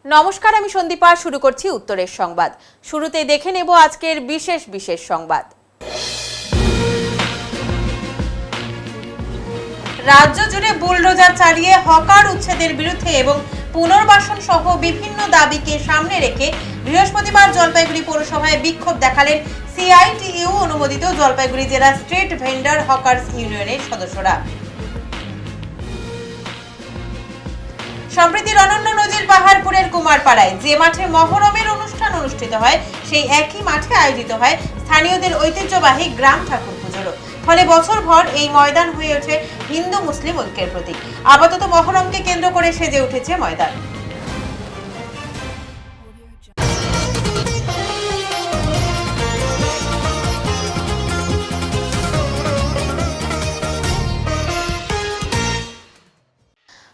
নমস্কার, আমি সন্দীপা। শুরু করছি উত্তরের সংবাদ। শুরুতে দেখে নেব আজকের বিশেষ সংবাদ। রাজ্য জুড়ে বুলডোজার চালিয়ে হকার উচ্ছেদের বিরুদ্ধে এবং পুনর্বাসন সহ বিভিন্ন দাবিকে সামনে রেখে বৃহস্পতিবার জলপাইগুড়ি পৌরসভায় বিক্ষোভ দেখালেন সিআইটিইউ অনুমোদিত জলপাইগুড়ি জেলা স্ট্রিট ভেন্ডার হকার্স ইউনিয়নের সদস্যরা। সম্প্রতি অনন্য নজির পাহাড়পুরের কুমারপাড়ায় যে মাঠে মহরমের অনুষ্ঠান অনুষ্ঠিত হয়, সেই একই মাঠে আয়োজিত হয় স্থানীয়দের ঐতিহ্যবাহী গ্রাম ঠাকুর পুজোরও। ফলে বছরভর এই ময়দান হয়ে ওঠে হিন্দু মুসলিম ঐক্যের প্রতীক। আপাতত মহরমকে কেন্দ্র করে সেজে উঠেছে ময়দান।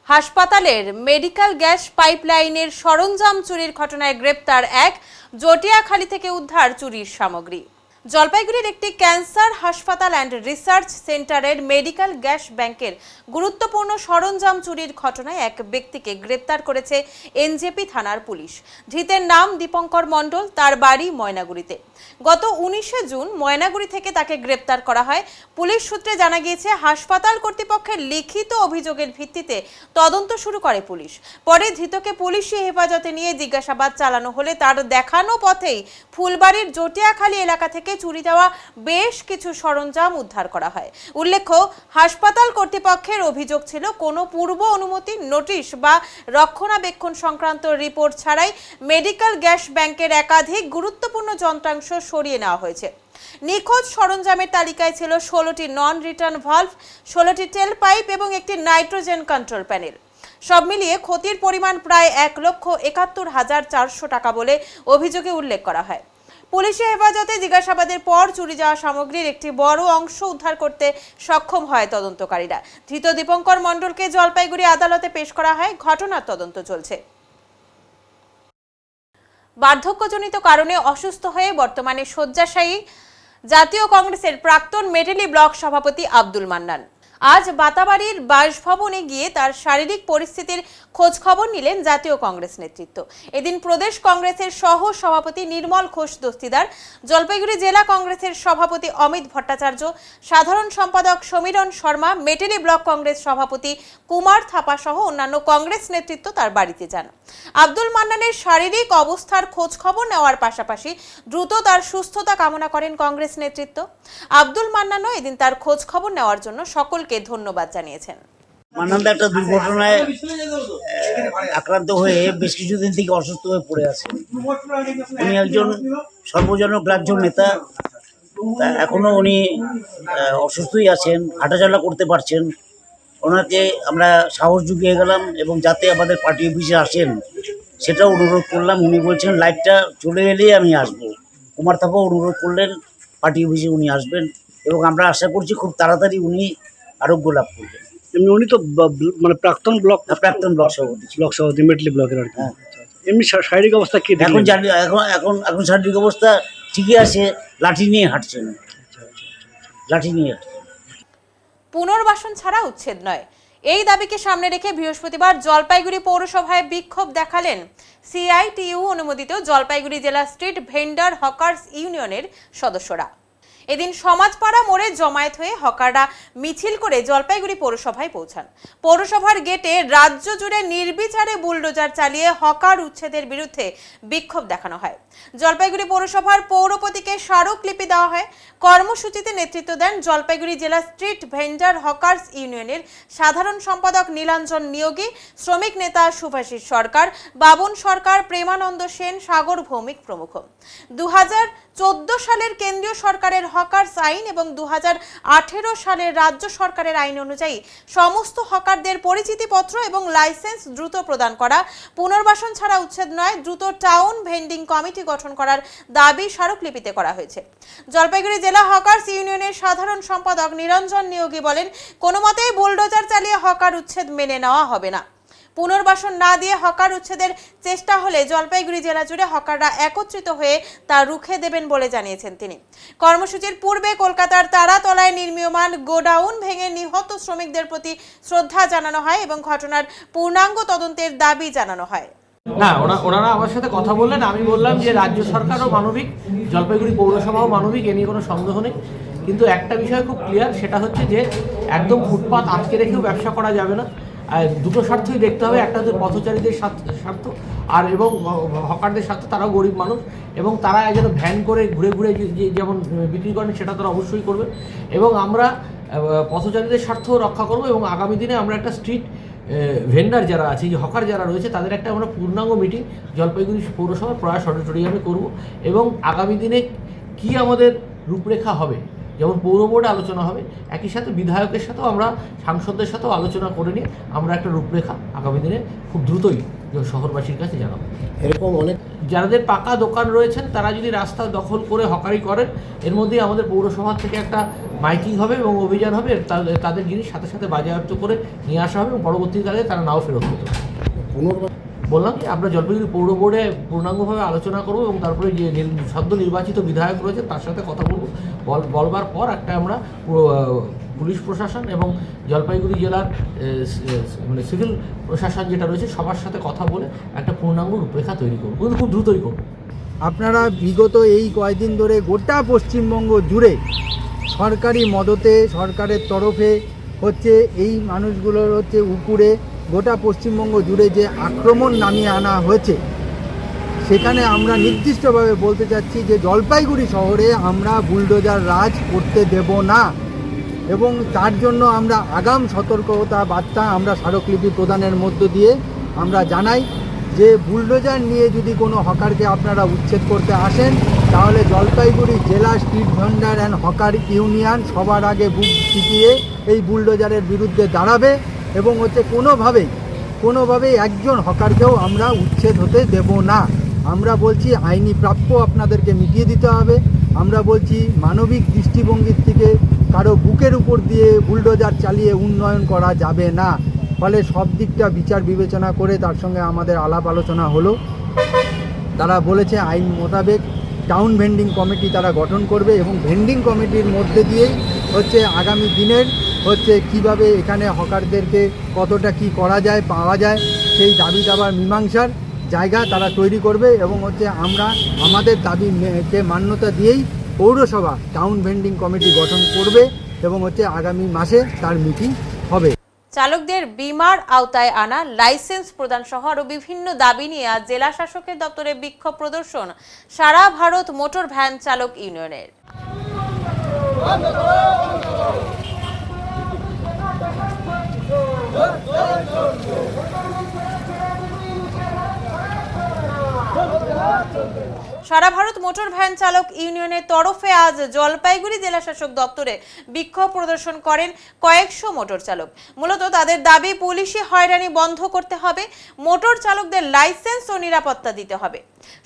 হাসপাতালের মেডিকেল গ্যাস পাইপলাইনের সরঞ্জাম চুরির ঘটনায় গ্রেপ্তার এক, জটিয়াখালী থেকে উদ্ধার চুরির সামগ্রী। জলপাইগুড়ির একটি ক্যান্সার হাসপাতাল অ্যান্ড রিসার্চ সেন্টারের মেডিকেল গ্যাস ব্যাংকের গুরুত্বপূর্ণ সরঞ্জাম চুরির ঘটনায় এক ব্যক্তিকে গ্রেপ্তার করেছে এনজেপি থানার পুলিশ। ধৃতের নাম দীপঙ্কর মণ্ডল, তার বাড়ি ময়নাগুড়িতে। গত 19শে জুন ময়নাগুড়ি থেকে তাকে গ্রেপ্তার করা হয়। পুলিশ সূত্রে জানা গিয়েছে, হাসপাতাল কর্তৃপক্ষের লিখিত অভিযোগের ভিত্তিতে তদন্ত শুরু করে পুলিশ। পরে ধৃতকে পুলিশি হেফাজতে নিয়ে জিজ্ঞাসাবাদ চালানো হলে তার দেখানো পথেই ফুলবাড়ির জটিয়াখালী এলাকা থেকে চুরি যাওয়া বেশ কিছু সরঞ্জাম উদ্ধার করা হয়। উল্লেখ্য, হাসপাতাল কর্তৃপক্ষের অভিযোগ ছিল কোনো পূর্ব অনুমতি নোটিশ বা রক্ষণাবেক্ষণ সংক্রান্ত রিপোর্ট ছাড়াই মেডিকেল গ্যাস ব্যাংকের একাধিক গুরুত্বপূর্ণ যন্ত্রাংশ সরিয়ে নেওয়া হয়েছে। নিখোঁজ সরঞ্জামের তালিকায় ছিল 16টি নন রিটার্ন ভালভ, 16টি টেল পাইপ এবং একটি নাইট্রোজেন কন্ট্রোল প্যানেল। সব মিলিয়ে ক্ষতির পরিমাণ প্রায় 1,71,400 টাকা বলে অভিযোগে উল্লেখ করা হয়। পুলিশি হেফাজতে জিজ্ঞাসাবাদের পর চুরি যাওয়া সামগ্রীর একটি বড় অংশ উদ্ধার করতে সক্ষম হয় তদন্তকারীরা। ধৃত দীপঙ্কর মণ্ডলকে জলপাইগুড়ি আদালতে পেশ করা হয়। ঘটনার তদন্ত চলছে। বার্ধক্যজনিত কারণে অসুস্থ হয়ে বর্তমানে শয্যাশায়ী জাতীয় কংগ্রেসের প্রাক্তন মেটেলি ব্লক সভাপতি আব্দুল মান্নান আজ বাতাবাড়ির বাসভবনে গিয়ে তার শারীরিক পরিস্থিতির খোঁজ খবর নিলেন জাতীয় কংগ্রেস নেতৃত্ব। এদিন প্রদেশ কংগ্রেসের সহ সভাপতি নির্মল ঘোষ দস্তিদার, জলপাইগুড়ি জেলা কংগ্রেসের সভাপতি অমিত ভট্টাচার্য, সাধারণ সম্পাদক সমীরণ শর্মা, মেটেলি ব্লক কংগ্রেস সভাপতি কুমার থাপা সহ অন্যান্য কংগ্রেস নেতৃত্ব তার বাড়িতে যান। আব্দুল মান্নানের শারীরিক অবস্থার খোঁজ খবর নেওয়ার পাশাপাশি দ্রুত তার সুস্থতা কামনা করেন কংগ্রেস নেতৃত্ব। আব্দুল মান্নানও এদিন তার খোঁজ খবর নেওয়ার জন্য সকলকে ধন্যবাদ জানিয়েছেন। মান্নানদা একটা দুর্ঘটনায় আক্রান্ত হয়ে বেশ কিছুদিন থেকে অসুস্থ হয়ে পড়ে আছে। উনি একজন সর্বজনগ্রাহ্য নেতা। এখনো উনি অসুস্থই আছেন, হাঁটাচলা করতে পারছেন। ওনাকে আমরা সাহস জুগিয়ে গেলাম এবং যাতে আমাদের পার্টি অফিসে আসেন সেটাও অনুরোধ করলাম। উনি বলছেন লাইটটা চলে এলেই আমি আসবো। কুমার থাপাও অনুরোধ করলেন পার্টি অফিসে উনি আসবেন এবং আমরা আশা করছি খুব তাড়াতাড়ি উনি আরোগ্য লাভ করবেন। এমনি উনি তো মানে প্রাক্তন ব্লক সভাপতি মেটলি ব্লকের আর কি। এমনি শারীরিক অবস্থা কি এখন এখন শারীরিক অবস্থা ঠিকই আছে, লাঠি নিয়ে হাঁটছেন। পুনর্বাসন ছাড়া উচ্ছেদ নয়, এই দাবিকে সামনে রেখে বৃহস্পতিবার জলপাইগুড়ি পৌরসভায় বিক্ষোভ দেখালেন সিআইটিইউ অনুমোদিত জলপাইগুড়ি জেলা স্ট্রিট ভেন্ডার হকার্স ইউনিয়নের সদস্যরা। এদিন সমাজপাড়া মোড়ে জমায়েত হয়ে হকাররা মিছিল করে জলপাইগুড়ি পৌরসভায় পৌঁছান। পৌরসভার গেটে রাজ্য জুড়ে নির্বিচারে বুলডোজার চালিয়ে হকার উচ্ছেদের বিরুদ্ধে বিক্ষোভ দেখানো হয়। জলপাইগুড়ি পৌরসভার পৌরপতিকে স্মারকলিপি দেওয়া হয়। কর্মসূচিতে নেতৃত্ব দেন জলপাইগুড়ি জেলা স্ট্রিট ভেন্ডার হকার্স ইউনিয়নের সাধারণ সম্পাদক নীলাঞ্জন নিয়োগী, শ্রমিক নেতা সুভাষিস সরকার, বাবন সরকার, প্রেমানন্দ সেন, সাগর ভৌমিক প্রমুখ। 2014 সালের কেন্দ্রীয় সরকারের হকার্স আইন এবং 2018 সালের রাজ্য সরকারের আইন অনুযায়ী সমস্ত হকারদের পরিচিতিপত্র এবং লাইসেন্স দ্রুত প্রদান করা, পুনর্বাসন ছাড়া উচ্ছেদ নয়, দ্রুত টাউন ভেন্ডিং কমিটি গঠন করার দাবি স্মারকলিপিতে করা হয়েছে। জলপাইগুড়ি জেলা হকার্স ইউনিয়নের সাধারণ সম্পাদক নিরঞ্জন নিয়োগী বলেন, কোনো মতেই বুলডোজার চালিয়ে হকার উচ্ছেদ মেনে নেওয়া হবে না। পুনর্বাসন না দিয়ে হকার উচ্ছেদের চেষ্টা হলে জলপাইগুড়ি জেলা জুড়ে হকাররা একত্রিত হয়ে তা রুখে দেবেন বলে জানিয়েছেন তিনি। কর্মসূচির পূর্বে কলকাতার তারাতলায় নির্মীয়মান গোডাউন ভেঙে নিহত শ্রমিকদের প্রতি শ্রদ্ধা জানানো হয় এবং ঘটনার পূর্ণাঙ্গ তদন্তের দাবি জানানো হয়। না, ওনারা আমার সাথে কথা বললেন, আমি বললাম যে রাজ্য সরকারও মানবিক, জলপাইগুড়ি পৌরসভাও মানবিক, এ নিয়ে কোনো সন্দেহ নেই। কিন্তু একটা বিষয় খুব ক্লিয়ার, সেটা হচ্ছে যে একদম ফুটপাত আটকে রেখেও ব্যবসা করা যাবে না। আর দুটো স্বার্থই দেখতে হবে, একটা হচ্ছে পথচারীদের স্বার্থ আর এবং হকারদের স্বার্থ, তারাও গরিব মানুষ এবং তারা যেন ভ্যান করে ঘুরে ঘুরে যেমন বিক্রি করেন সেটা তারা অবশ্যই করবে। এবং আমরা পথচারীদের স্বার্থও রক্ষা করব এবং আগামী দিনে আমরা একটা স্ট্রিট ভেন্ডার যারা আছে, যে হকার যারা রয়েছে, তাদের একটা আমরা পূর্ণাঙ্গ মিটিং জলপাইগুড়ি পৌরসভার প্রয়াস অডিটোরিয়ামে করব এবং আগামী দিনে কি আমাদের রূপরেখা হবে, যেমন পৌর বোর্ডে আলোচনা হবে, একই সাথে বিধায়কের সাথেও আমরা সাংসদদের সাথেও আলোচনা করে নিয়ে আমরা একটা রূপরেখা আগামী দিনে খুব দ্রুতই শহরবাসীর কাছে জানাবো। এরকম অনেক যাদের পাকা দোকান রয়েছেন তারা যদি রাস্তা দখল করে হকারি করেন, এর মধ্যেই আমাদের পৌরসভা থেকে একটা মাইকিং হবে এবং অভিযান হবে, তাদের জিনিস সাথে সাথে বাজেয়াপ্ত করে নিয়ে আসা হবে এবং পরবর্তীকালে তারা নাও ফেরত পেতে হবে। পুনর্বার বললাম যে আমরা জলপাইগুড়ি পৌর বোর্ডে পূর্ণাঙ্গভাবে আলোচনা করবো এবং তারপরে যে সদ্য নির্বাচিত বিধায়ক রয়েছে তার সাথে কথা বলবো, বলবার পর একটা আমরা পুলিশ প্রশাসন এবং জলপাইগুড়ি জেলার মানে সিভিল প্রশাসন যেটা রয়েছে সবার সাথে কথা বলে একটা পূর্ণাঙ্গ রূপরেখা তৈরি করবো, কিন্তু খুব দ্রুতই করবো। আপনারা বিগত এই কয়েকদিন ধরে গোটা পশ্চিমবঙ্গ জুড়ে সরকারি মদতে, সরকারের তরফে হচ্ছে এই মানুষগুলোর হচ্ছে উপরে গোটা পশ্চিমবঙ্গ জুড়ে যে আক্রমণ নামিয়ে আনা হয়েছে, সেখানে আমরা নির্দিষ্টভাবে বলতে চাচ্ছি যে জলপাইগুড়ি শহরে আমরা বুলডোজার রাজ করতে দেব না এবং তার জন্য আমরা আগাম সতর্কতা বার্তা আমরা স্মারকলিপি প্রদানের মধ্য দিয়ে আমরা জানাই যে বুলডোজার নিয়ে যদি কোনো হকারকে আপনারা উচ্ছেদ করতে আসেন তাহলে জলপাইগুড়ি জেলা street vendor and hawker union সবার আগে বুক চিতিয়ে এই বুলডোজারের বিরুদ্ধে দাঁড়াবে এবং হচ্ছে কোনোভাবেই একজন হকারকেও আমরা উচ্ছেদ হতে দেব না। আমরা বলছি আইনি প্রাপ্য আপনাদেরকে মিটিয়ে দিতে হবে। আমরা বলছি মানবিক দৃষ্টিভঙ্গির থেকে কারো বুকের উপর দিয়ে বুলডোজার চালিয়ে উন্নয়ন করা যাবে না। ফলে সব দিকটা বিচার বিবেচনা করে তার সঙ্গে আমাদের আলাপ আলোচনা হলো। তারা বলেছে আইন মোতাবেক টাউন ভেন্ডিং কমিটি তারা গঠন করবে এবং ভেন্ডিং কমিটির মধ্যে দিয়েই হচ্ছে আগামী দিনের হচ্ছে কিভাবে এখানে হকারদেরকে কতটা কি করা যায় পাওয়া যায় সেই দাবি দাবার মীমাংসার জায়গা তারা তৈরি করবে এবং হচ্ছে আমরা আমাদের দাবিকে মান্যতা দিয়েই পৌরসভা টাউন ভেন্ডিং কমিটি গঠন করবে এবং হচ্ছে আগামী মাসে তার মিটিং হবে। চালকদের বিমার আওতায় আনা, লাইসেন্স প্রদান সহ আরো বিভিন্ন দাবি নিয়ে আজ জেলা শাসকের দপ্তরে বিক্ষোভ প্রদর্শন সারা ভারত মোটর ভ্যান চালক ইউনিয়নের। সারা ভারত মোটর ভ্যান চালক ইউনিয়নের তরফে আজ জলপাইগুড়ি জেলা শাসক দপ্তরে বিক্ষোভ প্রদর্শন করেন কয়েকশো মোটর চালক। মূলত তাদের দাবি পুলিশি হয়রানি বন্ধ করতে হবে, মোটর চালকদের লাইসেন্স ও নিরাপত্তা দিতে হবে,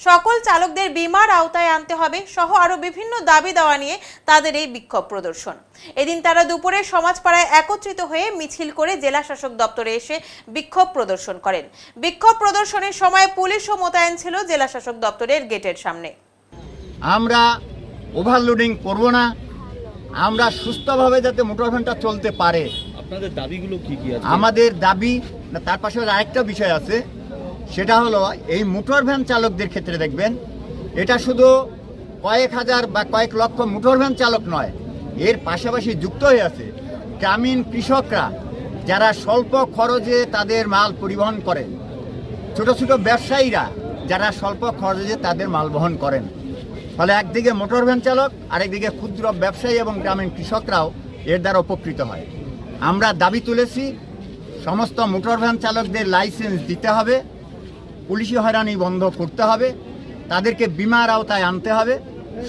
সকল চালকদের বিমার আওতায় আনতে হবে সহ আরো বিভিন্ন দাবি দেওয়া নিয়ে তাদের এই বিক্ষোভ প্রদর্শন। এদিন তারা দুপুরে সমাজপাড়ায় একত্রিত হয়ে মিছিল করে জেলা শাসক দপ্তরে এসে বিক্ষোভ প্রদর্শন করেন। বিক্ষোভ প্রদর্শনের সময় পুলিশও মোতায়েন ছিল জেলা শাসক দপ্তরের গেটের সামনে। আমরা ওভারলোডিং করব না, আমরা সুস্থভাবে যাতে মোটর ভ্যানটা চলতে পারে। আপনাদের দাবিগুলো কি কি আছে? আমাদের দাবি না, তার পাশে আরেকটা বিষয় আছে, সেটা হলো এই মোটর ভ্যান চালকদের ক্ষেত্রে দেখবেন এটা শুধু কয়েক হাজার বা কয়েক লক্ষ মোটর ভ্যান চালক নয়, এর পাশাপাশি যুক্ত হয়ে আছে গ্রামীণ কৃষকরা যারা স্বল্প খরচে তাদের মাল পরিবহন করেন, ছোট ছোট ব্যবসায়ীরা যারা স্বল্প খরচে তাদের মাল বহন করেন। ফলে একদিকে মোটর ভ্যান চালক, আরেকদিকে ক্ষুদ্র ব্যবসায়ী এবং গ্রামীণ কৃষকরাও এর দ্বারা উপকৃত হয়। আমরা দাবি তুলেছি সমস্ত মোটর ভ্যান চালকদের লাইসেন্স দিতে হবে, পুলিশি হয়রানি বন্ধ করতে হবে, তাদেরকে বিমার আওতায় আনতে হবে,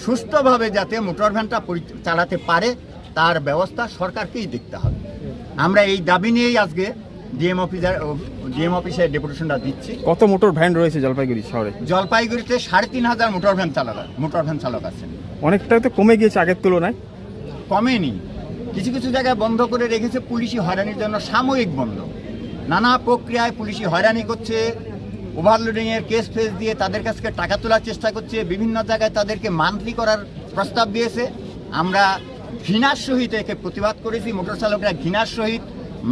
সুস্থভাবে যাতে মোটর ভ্যানটা চালাতে পারে তার ব্যবস্থা সরকারকেই দেখতে হবে। আমরা এই দাবি নিয়েই আজকে ডিএম অফিসে ডেপুটেশনটা দিচ্ছি। কত মোটর ভ্যান রয়েছে জলপাইগুড়ি শহরে? জলপাইগুড়িতে 3,500 মোটর ভ্যান চালক আছেন। অনেকটা তো কমে গিয়েছে আগের তুলনায়। কমেনি, কিছু কিছু জায়গায় বন্ধ করে রেখেছে পুলিশি হয়রানির জন্য, সাময়িক বন্ধ। নানা প্রক্রিয়ায় পুলিশি হয়রানি করছে, ওভারলোডিংয়ের কেস ফেস দিয়ে তাদের কাছ থেকে টাকা তোলার চেষ্টা করছে, বিভিন্ন জায়গায় তাদেরকে মান্থলি করার প্রস্তাব দিয়েছে। আমরা ঘৃণার সহিত একে প্রতিবাদ করেছি, মোটর চালকরা ঘৃণার সহিত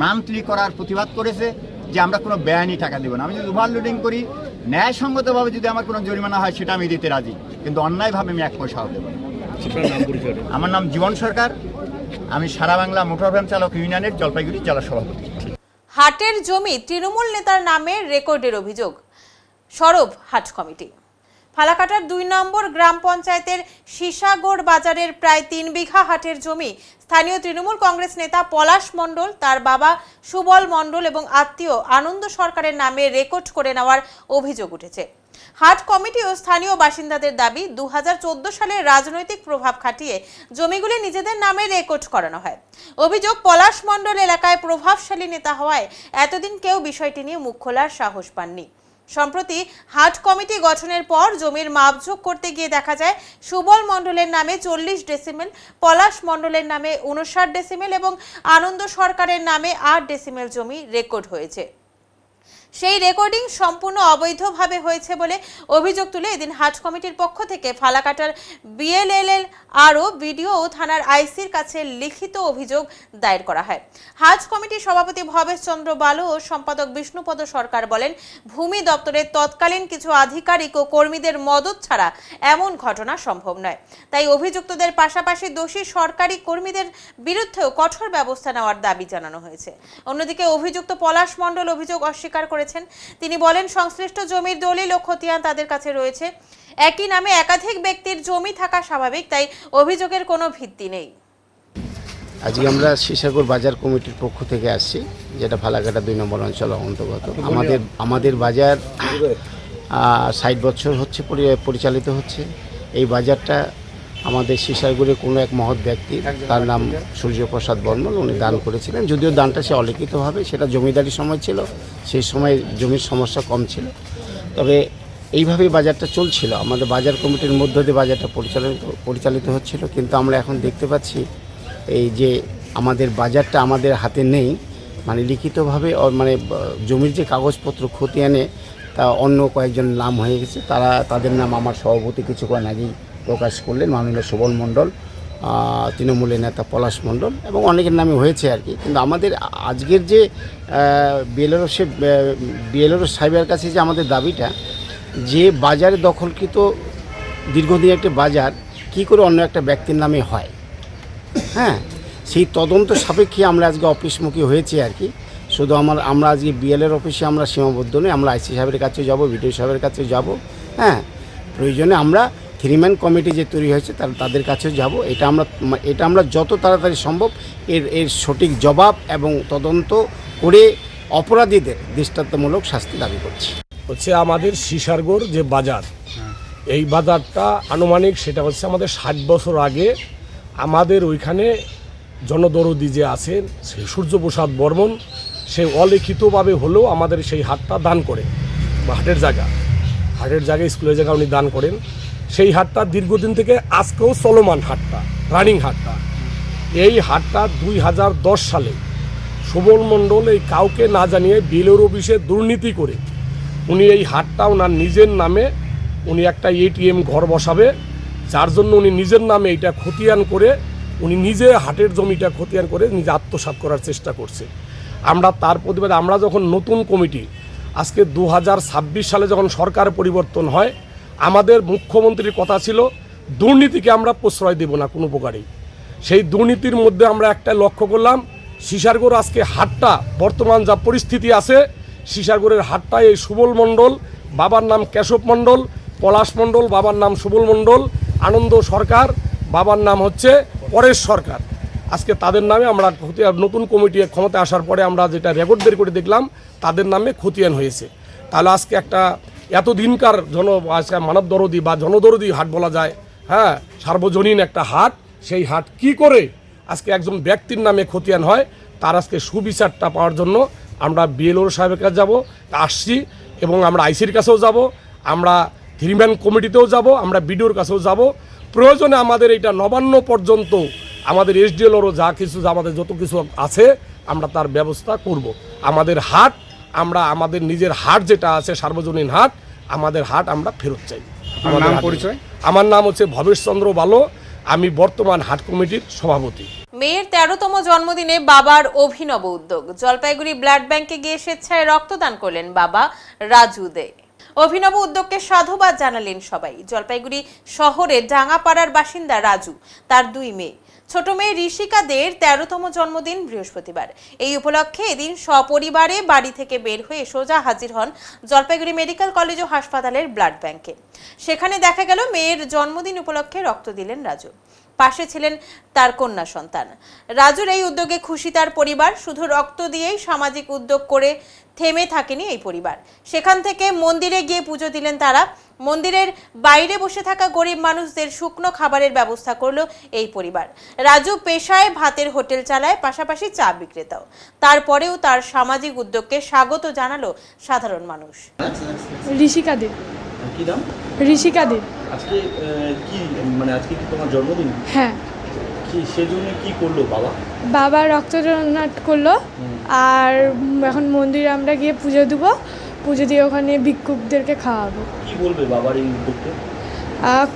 মান্থলি করার প্রতিবাদ করেছে যে আমরা কোনো বেআইনি টাকা দেবো না। আমি যদি ওভারলোডিং করি ন্যায়সঙ্গতভাবে যদি আমার কোনো জরিমানা হয় সেটা আমি দিতে রাজি, কিন্তু অন্যায়ভাবে আমি 1 পয়সাও দেবো না। আমার নাম জীবন সরকার, আমি সারা বাংলা মোটর ভ্যান চালক ইউনিয়নের জলপাইগুড়ি জেলা সভাপতি। হাটের জমি তৃণমূল নেতার নামে রেকর্ডের অভিযোগ সরব হাট কমিটি। ফালাকাটার 2 নম্বর গ্রাম পঞ্চায়েতের সীসাগড় বাজারের প্রায় 3 বিঘা হাটের জমি স্থানীয় তৃণমূল কংগ্রেস নেতা পলাশ মণ্ডল, তার বাবা সুবল মণ্ডল এবং আত্মীয় আনন্দ সরকারের নামে রেকর্ড করে নেওয়ার অভিযোগ উঠেছে। হাট কমিটি ও স্থানীয় বাসিন্দাদের দাবি 2014 সালে রাজনৈতিক প্রভাব খাটিয়ে জমিগুলি নিজেদের নামে রেকর্ড করানো হয়। অভিযোগ, পলাশ মণ্ডল এলাকায় প্রভাবশালী নেতা হওয়ায় এতদিন কেউ বিষয়টি নিয়ে মুখ খোলার সাহস পাননি। সম্প্রতি হাট কমিটি গঠনের পর জমির মাপঝোঁক করতে গিয়ে দেখা যায় সুবল মণ্ডলের নামে 40 ডেসিমেল, পলাশ মণ্ডলের নামে 59 ডেসিমেল এবং আনন্দ সরকারের নামে 8 ডেসিমেল জমি রেকর্ড হয়েছে। সেই রেকর্ডিং সম্পূর্ণ অবৈধভাবে হয়েছে বলে অভিযোগ তুলে এদিন হাট কমিটির পক্ষ থেকে ফালাকাটার বিএলএলএল আরও বিডিও ও থানার আইসির কাছে লিখিত অভিযোগ দায়ের করা হয়। হাট কমিটির সভাপতি ভবেশ চন্দ্র বালু ও সম্পাদক বিষ্ণুপদ সরকার বলেন, ভূমি দপ্তরের তৎকালীন কিছু আধিকারিক ও কর্মীদের মদত ছাড়া এমন ঘটনা সম্ভব নয়। তাই অভিযুক্তদের পাশাপাশি দোষী সরকারি কর্মীদের বিরুদ্ধেও কঠোর ব্যবস্থা নেওয়ার দাবি জানানো হয়েছে। অন্যদিকে অভিযুক্ত পলাশ মণ্ডল অভিযোগ অস্বীকার করেছেন। তিনি বলেন, সংশ্লিষ্ট জমির দলিল ও খতিয়ান তাদের কাছে রয়েছে। একই নামে একাধিক ব্যক্তির জমি থাকা স্বাভাবিক, তাই অভিযোগের কোনো ভিত্তি নেই। আজকে আমরা সীসাগড় বাজার কমিটির পক্ষ থেকে আসছি, যেটা ফালাকাটা 2 নম্বর অঞ্চল অন্তর্গত। আমাদের বাজার 60 বছর হচ্ছে পরিচালিত হচ্ছে। এই বাজারটা আমাদের সীসাগড়ের কোনো এক মহৎ ব্যক্তি, তার নাম সূর্যপ্রসাদ বর্মন, উনি দান করেছিলেন। যদিও দানটা সে অলিখিতভাবে, সেটা জমিদারি সময় ছিল, সেই সময় জমির সমস্যা কম ছিল। তবে এইভাবেই বাজারটা চলছিল, আমাদের বাজার কমিটির মধ্য দিয়ে বাজারটা পরিচালিত হচ্ছিল। কিন্তু আমরা এখন দেখতে পাচ্ছি এই যে আমাদের বাজারটা আমাদের হাতে নেই, মানে লিখিতভাবে মানে জমির যে কাগজপত্র খতিয়ানে তা অন্য কয়েকজন নাম হয়ে গেছে। তাদের নাম আমার সভাপতি কিছুক্ষণ আগেই প্রকাশ করলেন, মাননীয় সুবল মণ্ডল, তৃণমূলের নেতা পলাশ মণ্ডল এবং অনেকের নামে হয়েছে আর কি। কিন্তু আমাদের আজকের যে বিএলআরও সাহেবের কাছে যে আমাদের দাবিটা, যে বাজারে দখলকৃত দীর্ঘদিন একটা বাজার কি করে অন্য একটা ব্যক্তির নামে হয়, হ্যাঁ, সেই তদন্ত সাপেক্ষে আমরা আজকে অফিসমুখী হয়েছি আর কি। শুধু আমরা আজকে বিএলএর অফিসে আমরা সীমাবদ্ধ নই, আমরা আইসি সাহেবের কাছে যাব, বিডিও সাহেবের কাছে যাব, হ্যাঁ, প্রয়োজনে আমরা 3 কমিটি যে তৈরি হয়েছে তাদের কাছেও যাব। এটা আমরা যত তাড়াতাড়ি সম্ভব এর সঠিক জবাব এবং তদন্ত করে অপরাধীদের দৃষ্টান্তমূলক শাস্তি দাবি করছি। হচ্ছে আমাদের সীসাগড় যে বাজার, এই বাজারটা আনুমানিক সেটা হচ্ছে আমাদের 60 বছর আগে আমাদের ওইখানে জনদরদি যে আছেন সেই সূর্যপ্রসাদ বর্মন, সে অলিখিতভাবে হলেও আমাদের সেই হাটটা দান করে, হাটের জায়গা স্কুলের জায়গা উনি দান করেন। সেই হাটটা দীর্ঘদিন থেকে আজকেও চলমান, হাটটা রানিং হাটটা। এই হাটটা 2010 সালে সুবল মণ্ডল এই কাউকে না জানিয়ে বিএলআরও অফিসে দুর্নীতি করে উনি এই হাটটা ওনার নিজের নামে উনি একটা এটিএম ঘর বসাবে, যার জন্য উনি নিজের নামে এটা খতিয়ান করে উনি নিজে হাটের জমিটা খতিয়ান করে নিজে আত্মসাৎ করার চেষ্টা করছে। আমরা তার প্রতিবাদে আমরা যখন নতুন কমিটি আজকে 2026 সালে যখন সরকার পরিবর্তন হয়, আমাদের মুখ্যমন্ত্রীর কথা ছিল দুর্নীতিকে আমরা প্রশ্রয় দেব না কোনো প্রকারেই। সেই দুর্নীতির মধ্যে আমরা একটা লক্ষ্য করলাম, সীসাগড় আজকে হাটটা বর্তমান যা পরিস্থিতি আছে, সীসাগড়ের হাটটা এই সুবল মণ্ডল, বাবার নাম কেশব মণ্ডল, পলাশ মণ্ডল, বাবার নাম সুবল মণ্ডল, আনন্দ সরকার, বাবার নাম হচ্ছে পরেশ সরকার, আজকে তাদের নামে আমরা নতুন কমিটি ক্ষমতা আসার পরে আমরা যেটা রেকর্ড বের করে দেখলাম তাদের নামে খতিয়ান হয়েছে। তাহলে আজকে একটা এতদিনকার আজকে মানবদরদি বা জনদরদি হাট বলা যায়, হ্যাঁ, সার্বজনীন একটা হাট, সেই হাট কি করে আজকে একজন ব্যক্তির নামে খতিয়ান হয়, তার আজকে সুবিচারটা পাওয়ার জন্য আমরা বিএলআরও সাহেবের কাছে যাব, আসছি এবং আমরা আইসির কাছেও যাব, আমরা 3 কমিটিতেও যাব, আমরা বিডিওর কাছেও যাব। প্রয়োজনে আমাদের এটা নবান্ন পর্যন্ত আমাদের এসডিএলরও যা কিছু আমাদের যত কিছু আছে আমরা তার ব্যবস্থা করব। আমাদের হাট, আমাদের নিজের হাট যেটা আছে সার্বজনীন হাট, আমাদের হাট আমরা ফেরত চাই। আমার নাম হচ্ছে ভবেশ চন্দ্র বালু, আমি বর্তমান হাট কমিটির সভাপতি। মেয়ের 13তম জন্মদিনে বাবার অভিনব উদ্যোগ, জলপাইগুড়ি ব্লাড ব্যাংকে গিয়ে স্বেচ্ছায় রক্তদান করলেন বাবা রাজু দে। অভিনব উদ্যোগকে সাধুবাদ জানালেন সবাই। জলপাইগুড়ি শহরের ডাঙ্গাপাড়ার বাসিন্দা রাজু, তার 2 মেয়ে। ছোট মেয়ে ঋষিকাদের 13তম জন্মদিন বৃহস্পতিবার। এই উপলক্ষে এদিন সপরিবারে বাড়ি থেকে বের হয়ে সোজা হাজির হন জলপাইগুড়ি মেডিকেল কলেজ ও হাসপাতালের ব্লাড ব্যাংকে। সেখানে দেখা গেল মেয়ের জন্মদিন উপলক্ষে রক্ত দিলেন রাজু। পাশে ছিলেন তার কন্যা সন্তান। রাজুর এই উদ্যোগে খুশি তার পরিবার। শুধু রক্ত দিয়েই সামাজিক উদ্যোগ করে থেমে থাকেনি এই পরিবার। সেখান থেকে মন্দিরে গিয়ে পুজো দিলেন তারা। মন্দিরের বাইরে বসে থাকা গরিব মানুষদের শুকনো খাবারের ব্যবস্থা করলো এই পরিবার। রাজু পেশায় ভাতের হোটেল চালায়, পাশাপাশি চা বিক্রেতাও। তারপরেও তার সামাজিক উদ্যোগকে স্বাগত জানালো সাধারণ মানুষ। ঋষিকাদের কি নাম? ঋষিকাদের আজকে কি মানে আজকে কি তোমার জন্মদিন? হ্যাঁ, কি সেজন্য কি করলো বাবা? বাবা রক্ত ডোনেট করলো। আর এখন মন্দিরে আমরা গিয়ে পুজো দেবো, পুজো দিয়ে ওখানে ভিক্ষুকদেরকে খাওয়াবো। কি বলবে বাবার এই উদ্যোগকে?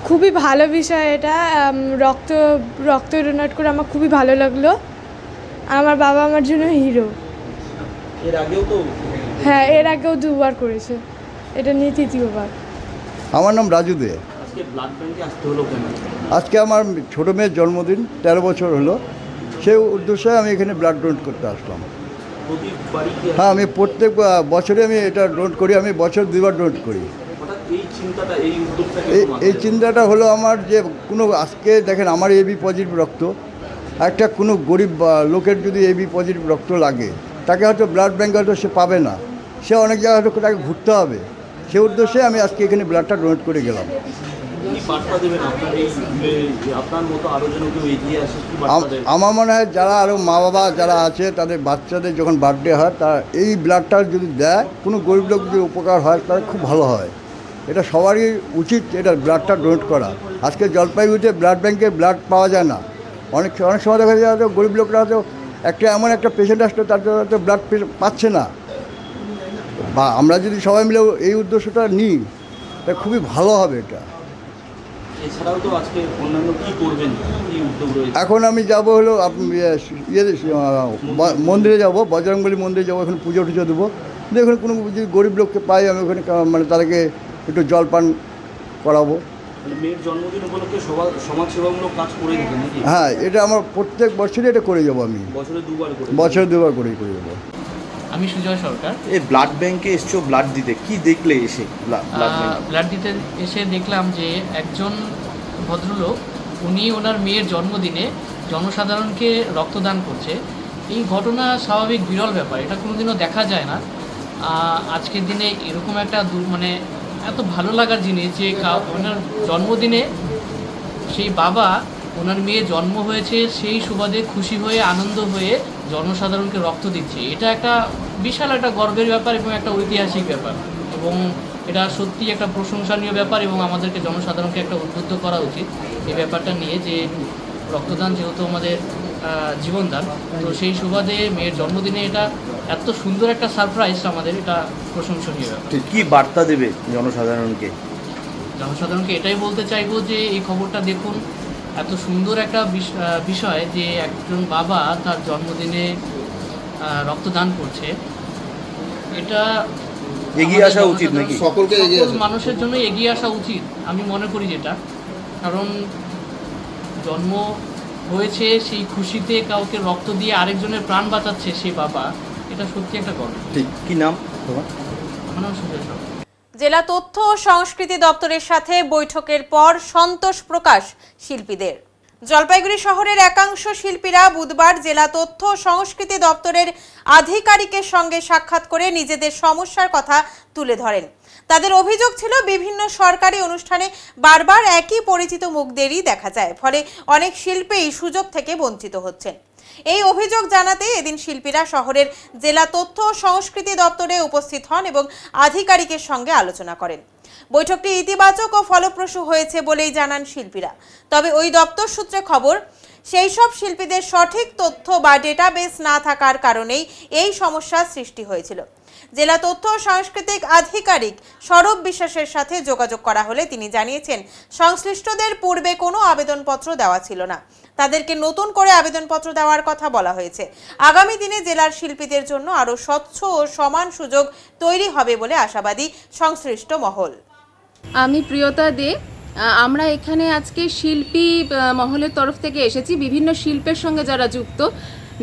খুবই ভালো বিষয় এটা। রক্ত ডোনেট করে আমার খুবই ভালো লাগলো। আমার বাবা আমার জন্য হিরো। এর আগেও তো? হ্যাঁ, এর আগেও 2বার করেছে, এটা নিয়ে 3য়-বার। আমার নাম রাজু দে। আজকে ব্লাড ব্যাংকে আসতে হলো কেন? আজকে আমার ছোটো মেয়ের জন্মদিন, 13 বছর হলো। সেই উদ্দেশ্যে আমি এখানে ব্লাড ডোনেট করতে আসলাম। প্রতিবারই কি? হ্যাঁ, আমি প্রত্যেক বছরে আমি এটা ডোনেট করি। আমি বছর 2বার ডোনেট করি। হঠাৎ এই চিন্তাটা, এই উদ্যোগটা এই চিন্তাটা হলো আমার, যে কোনো আজকে দেখেন আমার এবি পজিটিভ রক্ত, একটা কোনো গরিব লোকের যদি এবি পজিটিভ রক্ত লাগে, তাকে হয়তো ব্লাড ব্যাঙ্ক হয়তো সে পাবে না, সে অনেক জায়গায় হয়তো তাকে ঘুরতে হবে। সেই উদ্দেশ্যে আমি আজকে এখানে ব্লাডটা ডোনেট করে গেলাম। কি বার্তা দেবেন আপনার এই আপনার মতো আরও যেন কেউ এগিয়ে আসে? কি বার্তা দেবেন? আমার মনে হয় যারা আরও মা বাবা যারা আছে, তাদের বাচ্চাদের যখন বার্থডে হয়, তারা এই ব্লাডটা যদি দেয়, কোনো গরিব লোক যদি উপকার হয়, তাহলে খুব ভালো হয়। এটা সবারই উচিত, এটা ব্লাডটা ডোনেট করা। আজকে জলপাইগুড়িতে ব্লাড ব্যাঙ্কে ব্লাড পাওয়া যায় না। অনেক সময় দেখা যায় হয়তো গরিব লোকরা হয়তো এমন একটা পেশেন্ট আসলে তার হয়তো ব্লাড পাচ্ছে না। বা আমরা যদি সবাই মিলে এই উদ্দেশ্যটা নিই, তা খুবই ভালো হবে এটা। এছাড়াও তো আজকে অন্যান্য কি করবেন, কি উদ্যোগ রয়েছে? এখন আমি যাব হলো মন্দিরে যাব, বজরংবলী মন্দিরে যাবো, এখানে পুজো টুজো দেবো। এখানে কোনো যদি গরিব লোককে পাই, আমি ওখানে মানে তাদেরকে একটু জলপান করাবো। মেয়ের জন্মদিন উপলক্ষে সমাজসেবামূলক কাজ করে থাকেন নাকি? হ্যাঁ, এটা আমার প্রত্যেক বছরই এটা করে যাবো। আমি বছরে 2বার করে? বছরে 2বার করেই করে যাবো। আমি সুজয় সরকার। এই ব্লাড ব্যাংকে এসছো ব্লাড দিতে, কি দেখলে এসে? ব্লাড দিতে এসে দেখলাম যে একজন ভদ্রলোক, উনি ওনার মেয়ের জন্মদিনে জনসাধারণকে রক্তদান করছে। এই ঘটনা স্বাভাবিক বিরল ব্যাপার, এটা কোনোদিনও দেখা যায় না। আজকের দিনে এরকম একটা মানে এত ভালো লাগার জিনিস যে ওনার জন্মদিনে সেই বাবা, ওনার মেয়ে জন্ম হয়েছে সেই সুবাদে খুশি হয়ে আনন্দ হয়ে জনসাধারণকে রক্ত দিচ্ছে। এটা একটা বিশাল একটা গর্বের ব্যাপার এবং একটা ঐতিহাসিক ব্যাপার, এবং এটা সত্যি একটা প্রশংসনীয় ব্যাপার, এবং আমাদেরকে জনসাধারণকে একটা উদ্বুদ্ধ করা উচিত এই ব্যাপারটা নিয়ে, যে রক্তদান যেহেতু আমাদের জীবনদান, তো সেই সুবাদে মেয়ের জন্মদিনে এটা এত সুন্দর একটা সারপ্রাইজ আমাদের, এটা প্রশংসনীয় ব্যাপার। কি বার্তা দেবে জনসাধারণকে? জনসাধারণকে এটাই বলতে চাইবো যে এই খবরটা দেখুন, এত সুন্দর একটা বিষয় যে একজন বাবা তার জন্মদিনে রক্তদান করছে। এটা এগিয়ে আসা উচিত নাকি? সকল মানুষের জন্য এগিয়ে আসা উচিত আমি মনে করি, যেটা কারণ জন্ম হয়েছে সেই খুশিতে কাউকে রক্ত দিয়ে আরেকজনের প্রাণ বাঁচাচ্ছে সেই বাবা, এটা সত্যি একটা গর্ব। ঠিক, কি নাম তোমার? আমার নাম সুজয় সরকার। জেলা তথ্য ও সংস্কৃতি দপ্তরের সাথে বৈঠকের পর সন্তোষ প্রকাশ শিল্পীদের। জলপাইগুড়ি শহরের একাংশ শিল্পীরা বুধবার জেলা তথ্য ও সংস্কৃতি দপ্তরের আধিকারিকের সঙ্গে সাক্ষাৎ করে নিজেদের সমস্যার কথা তুলে ধরেন। তাদের অভিযোগ ছিল, বিভিন্ন সরকারি অনুষ্ঠানে বারবার একই পরিচিত মুখদেরই দেখা যায়, ফলে অনেক শিল্পী সুযোগ থেকে বঞ্চিত হচ্ছেন। এই অভিযোগ জানাতে এদিন শিল্পীরা শহরের জেলা তথ্য ও সংস্কৃতি দপ্তরে উপস্থিত হন এবং আধিকারিকের সঙ্গে আলোচনা করেন। বৈঠকটি ইতিবাচক ও ফলপ্রসূ হয়েছে বলেই জানান শিল্পীরা। তবে ওই দপ্তর সূত্রে খবর, সেই সব শিল্পীদের সঠিক তথ্য বা ডেটাবেস না থাকার কারণেই এই সমস্যার সৃষ্টি হয়েছিল। জেলা তথ্য ও সাংস্কৃতিক আধিকারিক সৌরভ বিশ্বাসের সাথে যোগাযোগ করা হলে তিনি জানিয়েছেন, সংশ্লিষ্টদের পূর্বে কোনো আবেদনপত্র দেওয়া ছিল না, তাদেরকে নতুন করে আবেদনপত্র দেওয়ার কথা বলা হয়েছে। আগামী দিনে জেলার শিল্পীদের জন্য আরও স্বচ্ছ ও সমান সুযোগ তৈরি হবে বলে আশাবাদী সংশ্লিষ্ট মহল। আমি প্রিয়তা দে। আমরা এখানে আজকে শিল্পী মহলের তরফ থেকে এসেছি। বিভিন্ন শিল্পের সঙ্গে যারা যুক্ত,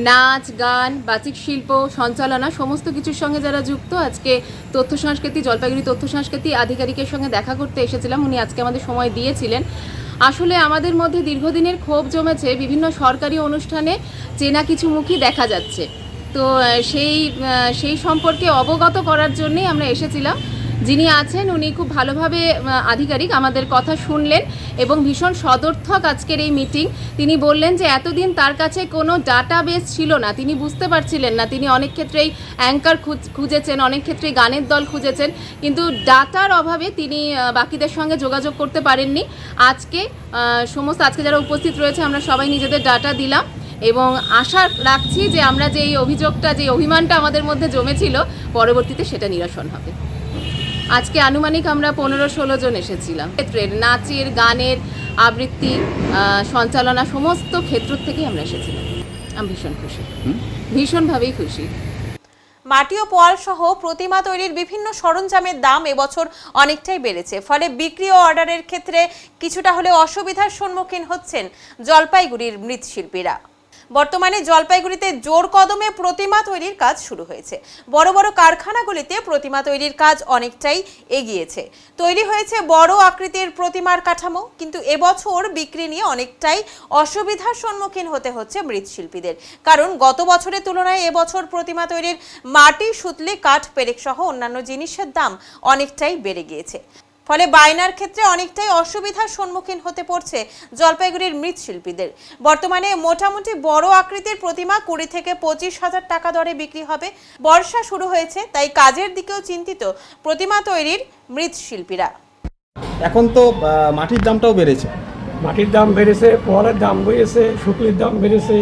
নাচ, গান, বাচিক শিল্প, সঞ্চালনা, সমস্ত কিছুর সঙ্গে যারা যুক্ত, আজকে তথ্য সংস্কৃতি, জলপাইগুড়ি তথ্য সংস্কৃতি আধিকারিকের সঙ্গে দেখা করতে এসেছিলাম। উনি আজকে আমাদের সময় দিয়েছিলেন। আসলে আমাদের মধ্যে দীর্ঘদিনের ক্ষোভ জমেছে, বিভিন্ন সরকারি অনুষ্ঠানে চেনা কিছু মুখই দেখা যাচ্ছে। তো সেই সম্পর্কে অবগত করার জন্যই আমরা এসেছিলাম। যিনি আছেন উনি খুব ভালোভাবে আধিকারিক আমাদের কথা শুনলেন এবং ভীষণ সদর্থক আজকের এই মিটিং। তিনি বললেন যে এতদিন তার কাছে কোনো ডাটাবেস ছিল না, তিনি বুঝতে পারছিলেন না। তিনি অনেক ক্ষেত্রেই অ্যাঙ্কার খুঁজেছেন, অনেক ক্ষেত্রেই গানের দল খুঁজেছেন, কিন্তু ডাটার অভাবে তিনি বাকিদের সঙ্গে যোগাযোগ করতে পারেননি। আজকে যারা উপস্থিত রয়েছে আমরা সবাই নিজেদের ডাটা দিলাম এবং আশা রাখছি যে আমরা যে এই অভিযোগটা, যে অভিমানটা আমাদের মধ্যে জমেছিল, পরবর্তীতে সেটা নিরসন হবে। আজকে আনুমানিক আমরা 15-16 জন এসেছিলাম। ক্ষেত্রের নাচের, গানের, আবৃত্তি, সঞ্চালনা সমস্ত ক্ষেত্র থেকেই আমরা এসেছিলাম। আমি ভীষণ খুশি, ভীষণভাবেই খুশি। মাটি ও পোয়াল সহ প্রতিমা তৈরির বিভিন্ন সরঞ্জামের দাম এবছর অনেকটাই বেড়েছে, ফলে বিক্রি ও অর্ডারের ক্ষেত্রে কিছুটা হলেও অসুবিধার সম্মুখীন হচ্ছেন জলপাইগুড়ির মৃৎশিল্পীরা। বর্তমানে জলপাইগুড়িতে জোর কদমে প্রতিমা তৈরির কাজ শুরু হয়েছে। বড় বড় কারখানাগুলিতে প্রতিমা তৈরির কাজ অনেকটাই এগিয়েছে। তৈরি হয়েছে বড় আকৃতির প্রতিমার কাঠামো, কিন্তু এবছর বিক্রি নিয়ে অনেকটাই অসুবিধার সম্মুখীন হতে হচ্ছে মৃৎশিল্পীদের। কারণ গত বছরের তুলনায় এবছর প্রতিমা তৈরির মাটি, সুতলি, কাঠ, পেরেক সহ অন্যান্য জিনিসের দাম অনেকটাই বেড়ে গিয়েছে। ফলে বায়নার ক্ষেত্রে অনেকটাই অসুবিধার সম্মুখীন হতে পড়ছে জলপাইগুড়ির মৃৎশিল্পীদের। বর্তমানে মোটামুটি বড় আকৃতির প্রতিমা 20 থেকে 25,000 টাকা দরে বিক্রি হবে। বর্ষা শুরু হয়েছে, তাই কাজের দিকেও চিন্তিত প্রতিমা তৈরির মৃৎশিল্পীরা। এখন তো মাটির দামটাও বেড়েছে। মাটির দাম বেড়েছে, পোয়ালের দাম বেড়েছে, শুকলির দাম বেড়েছে,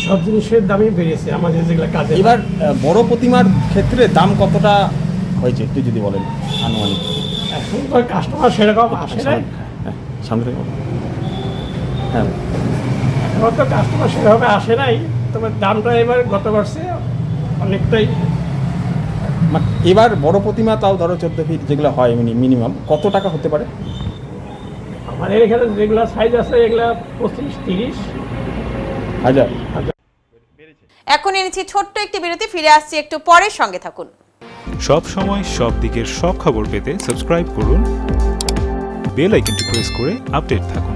সব জিনিসের দামই বেড়েছে আমাদের যেগুলো কাজে। এবার বড় প্রতিমার ক্ষেত্রে দাম কতটা হয়েছে একটু যদি বলেন আনুমানিক? এখন তো কাস্টমার সেরকম আসে না। সামনে হ্যাঁ, এখন তো কাস্টমার সেভাবে আসে নাই, তবে দামটা এবার গত বর্ষে অনেকটাই। এবার বড় প্রতিমা তাও ধরো 14 ফিট যেগুলো হয় মিনিমাম কত টাকা হতে পারে? আমাদের এখানে যেগুলো সাইজ আছে এগুলো 25-30 হাজার। এখন এনেছি ছোট্ট একটি বিরতি, ফিরে আসছি একটু পরে, সঙ্গে থাকুন। সব সময় সব দিকের সব খবর পেতে সাবস্ক্রাইব করুন, বেল আইকনটি প্রেস করে আপডেট থাকুন।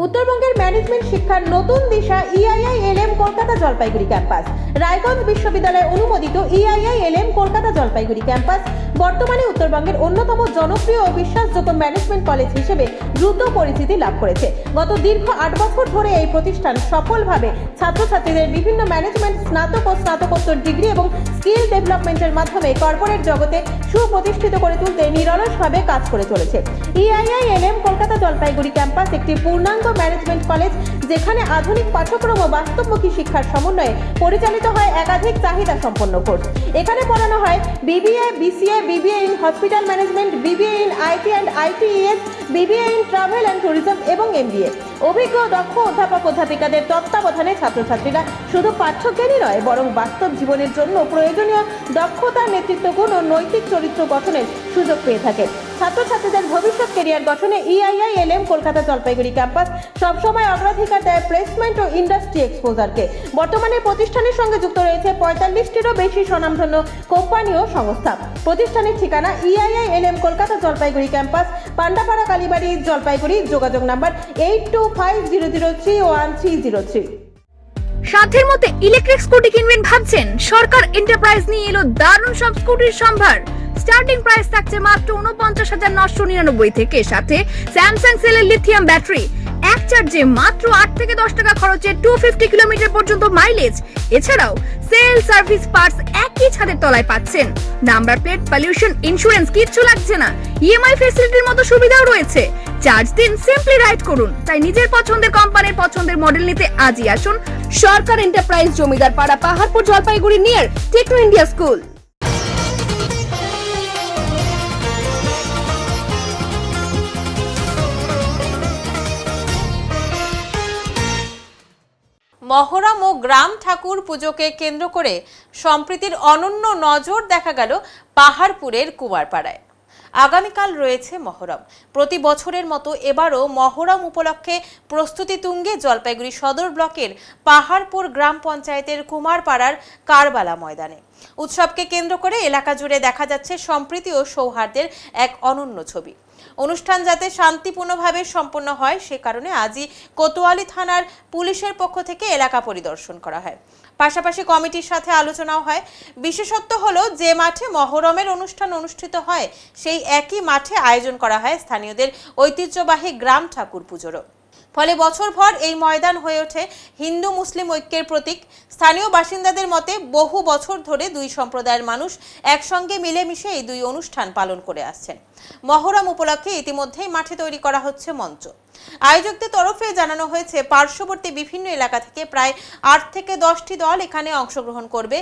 উত্তরবঙ্গের ম্যানেজমেন্ট শিক্ষার নতুন দিশা EIILM কলকাতা জলপাইগুড়ি ক্যাম্পাস। রায়গঞ্জ বিশ্ববিদ্যালয় অনুমোদিত EIILM কলকাতা জলপাইগুড়ি ক্যাম্পাস বর্তমানে উত্তরবঙ্গের অন্যতম জনপ্রিয় ও বিশ্বাসযোগ্য ম্যানেজমেন্ট কলেজ হিসেবে দ্রুত পরিচিতি লাভ করেছে। গত দীর্ঘ 8 বছর ধরে এই প্রতিষ্ঠান সফলভাবে ছাত্রছাত্রীদের বিভিন্ন ম্যানেজমেন্ট স্নাতক ও স্নাতকোত্তর ডিগ্রি এবং স্কিল ডেভেলপমেন্টের মাধ্যমে কর্পোরেট জগতে সুপ্রতিষ্ঠিত করে তুলতে নিরলসভাবে কাজ করে চলেছে। EIILM কলকাতা জলপাইগুড়ি ক্যাম্পাস একটি পূর্ণাঙ্গ ম্যানেজমেন্ট কলেজ, যেখানে আধুনিক পাঠ্যক্রম ও বাস্তবমুখী শিক্ষার সমন্বয়ে পরিচালিত হয় একাধিক চাহিদা সম্পন্ন কোর্স। এখানে পড়ানো হয় BBA, BCA, BBA in hospital management, BBA in IT and ITES, BBA in travel and tourism এবং MBA। অভিজ্ঞ দক্ষ অধ্যাপক অধ্যাপিকাদের তত্ত্বাবধানে ছাত্রছাত্রীরা শুধু পাঠ্যজ্ঞানই নয়, বরং বাস্তব জীবনের জন্য প্রয়োজনীয় দক্ষতা, নেতৃত্ব গুণ ও নৈতিক চরিত্র গঠনের সুযোগ পেয়ে থাকে। ছাত্রছাত্রীদের ভবিষ্যৎ ক্যারিয়ার গঠনে EIILM কলকাতা জলপাইগুড়ি ক্যাম্পাস সবসময় অগ্রাধিকার দেয় প্লেসমেন্ট ও ইন্ডাস্ট্রি এক্সপোজারকে। বর্তমানে প্রতিষ্ঠানের সঙ্গে যুক্ত রয়েছে 45টিরও বেশি স্বনামধন্য কোম্পানি ও সংস্থা। প্রতিষ্ঠানের ঠিকানা EIILM কলকাতা জলপাইগুড়ি ক্যাম্পাস, পান্ডাপাড়া, কালীবাড়ি, জলপাইগুড়ি। যোগাযোগ নাম্বার 8250031303। সাথের মধ্যে ইলেকট্রিক স্কুটি কিনবেন ভাবছেন? সরকার এন্টারপ্রাইজ নিয়ে এলো দারুণ সব স্কুটির সম্ভার। স্টার্টিং প্রাইস থাকছে মাত্র 49,999 থেকে, সাথে স্যামসাং সেলের লিথিয়াম ব্যাটারি, এক চার্জে মাত্র 8 থেকে 10 টাকা খরচে 250 কিলোমিটার পর্যন্ত মাইলেজ। এছাড়াও সেল, সার্ভিস, পার্টস একই ছাদের তলায় পাচ্ছেন। নাম্বার প্লেট, পলিউশন ইন্স্যুরেন্স কিচ্ছু লাগছে না। EMI ফ্যাসিলিটির মতো সুবিধাও রয়েছে। চার্জ দিন, সিম্পলি রাইড করুন। তাই নিজের পছন্দের কোম্পানির পছন্দের মডেল নিতে আজই আসুন সরকার enterprise, Jamidar Para, Paharpur, Jalpaiguri near Techno India school. Muharram ও গ্রাম ঠাকুর পুজোকে কেন্দ্র করে সম্প্রীতির অনন্য নজর দেখা গেল পাহাড়পুরের কুমারপাড়ায়। আগামীকাল রয়েছে মহরম। প্রতি বছরের মতো এবারও মহরম উপলক্ষে প্রস্তুতি তুঙ্গে জলপাইগুড়ি সদর ব্লকের পাহাড়পুর গ্রাম পঞ্চায়েতের কুমারপাড়ার কারবালা ময়দানে। উৎসবকে কেন্দ্র করে এলাকা জুড়ে দেখা যাচ্ছে সম্প্রীতি ও সৌহার্দ্যের এক অনন্য ছবি। অনুষ্ঠান যাতে শান্তিপূর্ণভাবে সম্পন্ন হয় সে কারণে আজই কোতোয়ালি থানার পুলিশের পক্ষ থেকে এলাকা পরিদর্শন করা হয়। পাশাপাশি কমিটির সাথে আলোচনাও হয়। বিশেষত্ব হলো যে মাঠে মহরমের অনুষ্ঠান অনুষ্ঠিত হয় সেই একই মাঠে আয়োজন করা হয় স্থানীয়দের ঐতিহ্যবাহী গ্রাম ঠাকুর পুজোরও। ফলে বছরভর এই ময়দান হয়ে ওঠে হিন্দু মুসলিম ঐক্যের প্রতীক। স্থানীয় বাসিন্দাদের মতে বহু বছর ধরে দুই সম্প্রদায়ের মানুষ একসঙ্গে মিলেমিশে এই দুই অনুষ্ঠান পালন করে আসছেন। মহরম উপলক্ষে ইতিমধ্যেই মাঠে তৈরি করা হচ্ছে মঞ্চ। আয়োজকদের তরফে জানানো হয়েছে পার্শ্ববর্তী বিভিন্ন এলাকা থেকে প্রায় 8 থেকে 10টি দল এখানে অংশগ্রহণ করবে।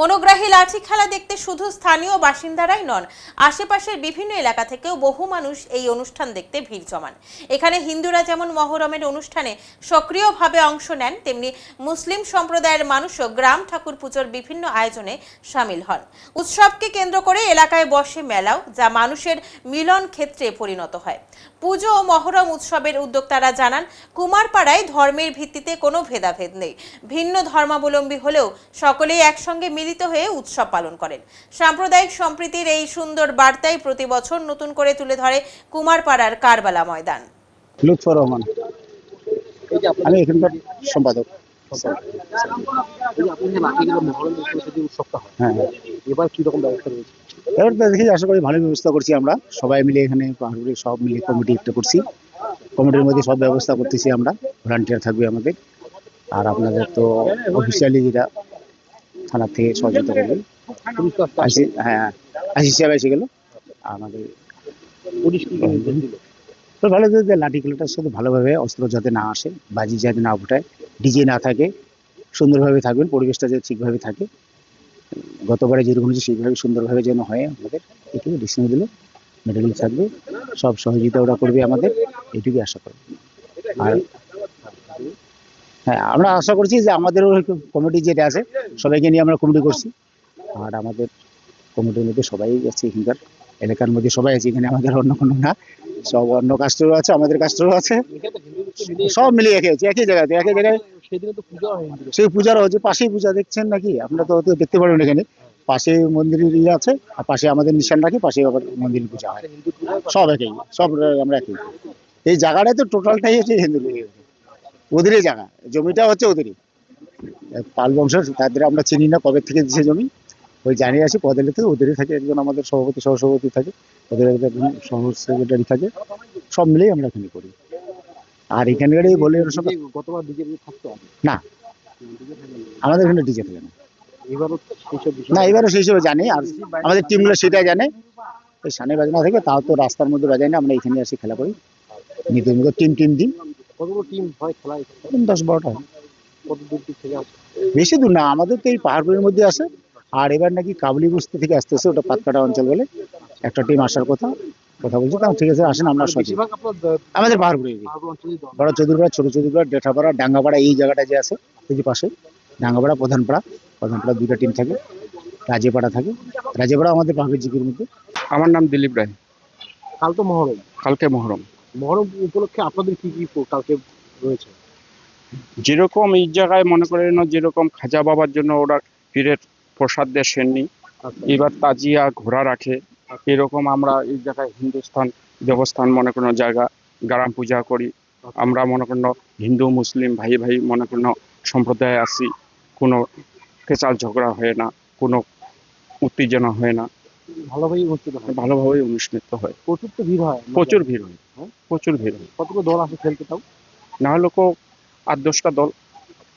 মনোগ্রাহী লাঠি খেলা দেখতে শুধু স্থানীয় বাসিন্দারাই নন, আশেপাশের বিভিন্ন এলাকা থেকেও বহু মানুষ এই অনুষ্ঠান দেখতে ভিড় জমান। এখানে হিন্দুরা যেমন মহরমের অনুষ্ঠানে সক্রিয়ভাবে অংশ নেন, তেমনি মুসলিম সম্প্রদায়ের মানুষও গ্রাম ঠাকুর পুজোর বিভিন্ন আয়োজনে সামিল হন। উৎসবকে কেন্দ্র করে এলাকায় বসে মেলাও, যা মানুষের মিলন ক্ষেত্রে পরিণত হয়। পুজো ও মহরম উৎসবের উদ্যোক্তারা জানান, কুমারপাড়ায় ধর্মের ভিত্তিতে কোনো ভেদাভেদ নেই। ভিন্ন ধর্মাবলম্বী হলেও সকলেই একসঙ্গে মিলিত হয়ে উৎসব পালন করেন। সাম্প্রদায়িক সম্প্রীতির এই সুন্দর বার্তাই প্রতি বছর নতুন করে তুলে ধরে কুমারপাড়ার কারবালা ময়দান। লুৎফর রহমান, আমি এখানকার সম্পাদক। হ্যাঁ, এবার কি রকম ব্যবস্থা রয়েছে? এবার তো দেখি আশা করি ভালো ব্যবস্থা করছি আমরা সবাই মিলে, এখানে পাহাড়পুরে সব মিলে কমিটি একটা করছি। কমিটির মধ্যে সব ব্যবস্থা করতেছি আমরা, ভলান্টিয়ার থাকবে আমাদের, আর আপনাদের তো অফিসিয়ালি যেটা থানার থেকে সহযোগিতা করবে। হ্যাঁ, আশিস সাহেব এসে গেল আমাদের। তো ভালো যে লাঠি খেলাটার সাথে ভালোভাবে অস্ত্র যাতে না আসে, বাজি যাতে না ফুটায়, ডিজে না থাকে, সুন্দরভাবে থাকবেন, পরিবেশটা যাতে ঠিকভাবে থাকে। গতবারে যেরকম হয়েছে সেইভাবে সুন্দরভাবে যেন হয় আমাদের, এটুকু ডিসিশন দিল। মেডেল থাকবে, সব সহযোগিতা ওরা করবে আমাদের, এইটুকুই আশা করি। আর হ্যাঁ, আমরা আশা করছি যে আমাদেরও কমিটি যেটা আছে সবাইকে নিয়ে আমরা কমিটি করছি, আর আমাদের কমিটির মধ্যে সবাই আছে, এখানকার এলাকার মধ্যে সবাই আছে, এখানে আমাদের অন্য কোনো না, সব অন্য কাস্টরও আছে, আমাদের কাস্টরও আছে, সব মিলিয়ে রেখেছি একই জায়গাতে, একই জায়গায়। সেই পূজার হচ্ছে পাশেই পূজা দেখছেন নাকি আপনারা, তো দেখতে পারেন এখানে পাশে মন্দিরের ইয়ে আছে, আর পাশে আমাদের নিশান রাখি, পাশে আবার মন্দির পূজা হয়, সব একই, সব আমরা একই। এই জায়গাটায় তো টোটালটাই হচ্ছে হিন্দু, ওদেরই জায়গা, জমিটা হচ্ছে ওদেরই, পাল বংশ, তাদের আমরা চিনি না কবে থেকে দিচ্ছে জমি, ওই জানিয়ে আসি পদের থেকে, ওদেরই থাকে একজন আমাদের সভাপতি, সহসভাপতি থাকে, ওদের একজন সহ সেক্রেটারি থাকে, সব মিলেই আমরা এখানে করি। আর এখানকার বলে গতবার ডিজে থাকতো না, আমাদের এখানে ডিজে থাকে না, না এবারও সেই হিসেবে জানি, আর আমাদের টিমগুলো সেটাই জানে, ওই সানে বাজনা থেকে, তাও তো রাস্তার মধ্যে বাজাই না, আমরা এখানে আসি খেলা করি, নিয়মিত টিম দিন। কতগুলো টিম হয় খেলায়? 10-12টা। কত দূর থেকে আসে? বেশি দূর না, আমাদের তো এই পাহাড়পুরের মধ্যে আসে, আর এবার নাকি কাবলি বস্তি থেকে আসতেছে, ওটা পাতকাটা অঞ্চল বলে একটা টিম আসার কথা বলছি। তাও ঠিক আছে, আসেন, আমরা সচেতন। আমাদের পাহাড়পুরে বড় চৌধুরীপাড়া, ছোট চৌধুরীপাড়া, ডেঠাপাড়া, ডাঙ্গাপাড়া, এই জায়গাটা যে আছে এই যে পাশে ডাঙ্গাপাড়া, প্রধানপাড়া 2টা টিম থাকে, রাজেপাড়া থাকে, রাজেপাড়া আমাদের পাহাড়ের জিপির মধ্যে। আমার নাম দিলীপ রায়। কাল তো মহরম, কালকে মহরম। মহরম উপলক্ষে আপনাদের কি কি কালকে রয়েছে? যেরকম এই জায়গায় মনে করেন যেরকম খাজা বাবার জন্য ওরা পীরের প্রসাদ দেয় সেননি, এবার তাজিয়া ঘোড়া রাখে, এরকম আমরা এই জায়গায় হিন্দুস্থান দেবস্থান মনে কোনো জায়গা গ্রাম পূজা করি। আমরা মনে করেন হিন্দু মুসলিম ভাই ভাই মনে করেন সম্প্রদায় আসি, কোনো কেচাল ঝগড়া হয় না, কোনো উত্তেজনা হয় না, ভালোভাবেই অনুষ্ঠিত হয়। ভালোভাবেই অনুষ্ঠিত হয়। প্রচুর তো ভিড় হয়, প্রচুর ভিড় হয়, প্রচুর ভিড় হয়। কতগুলো দল আসে খেলতে? তাও না হলে 8-10টা দল।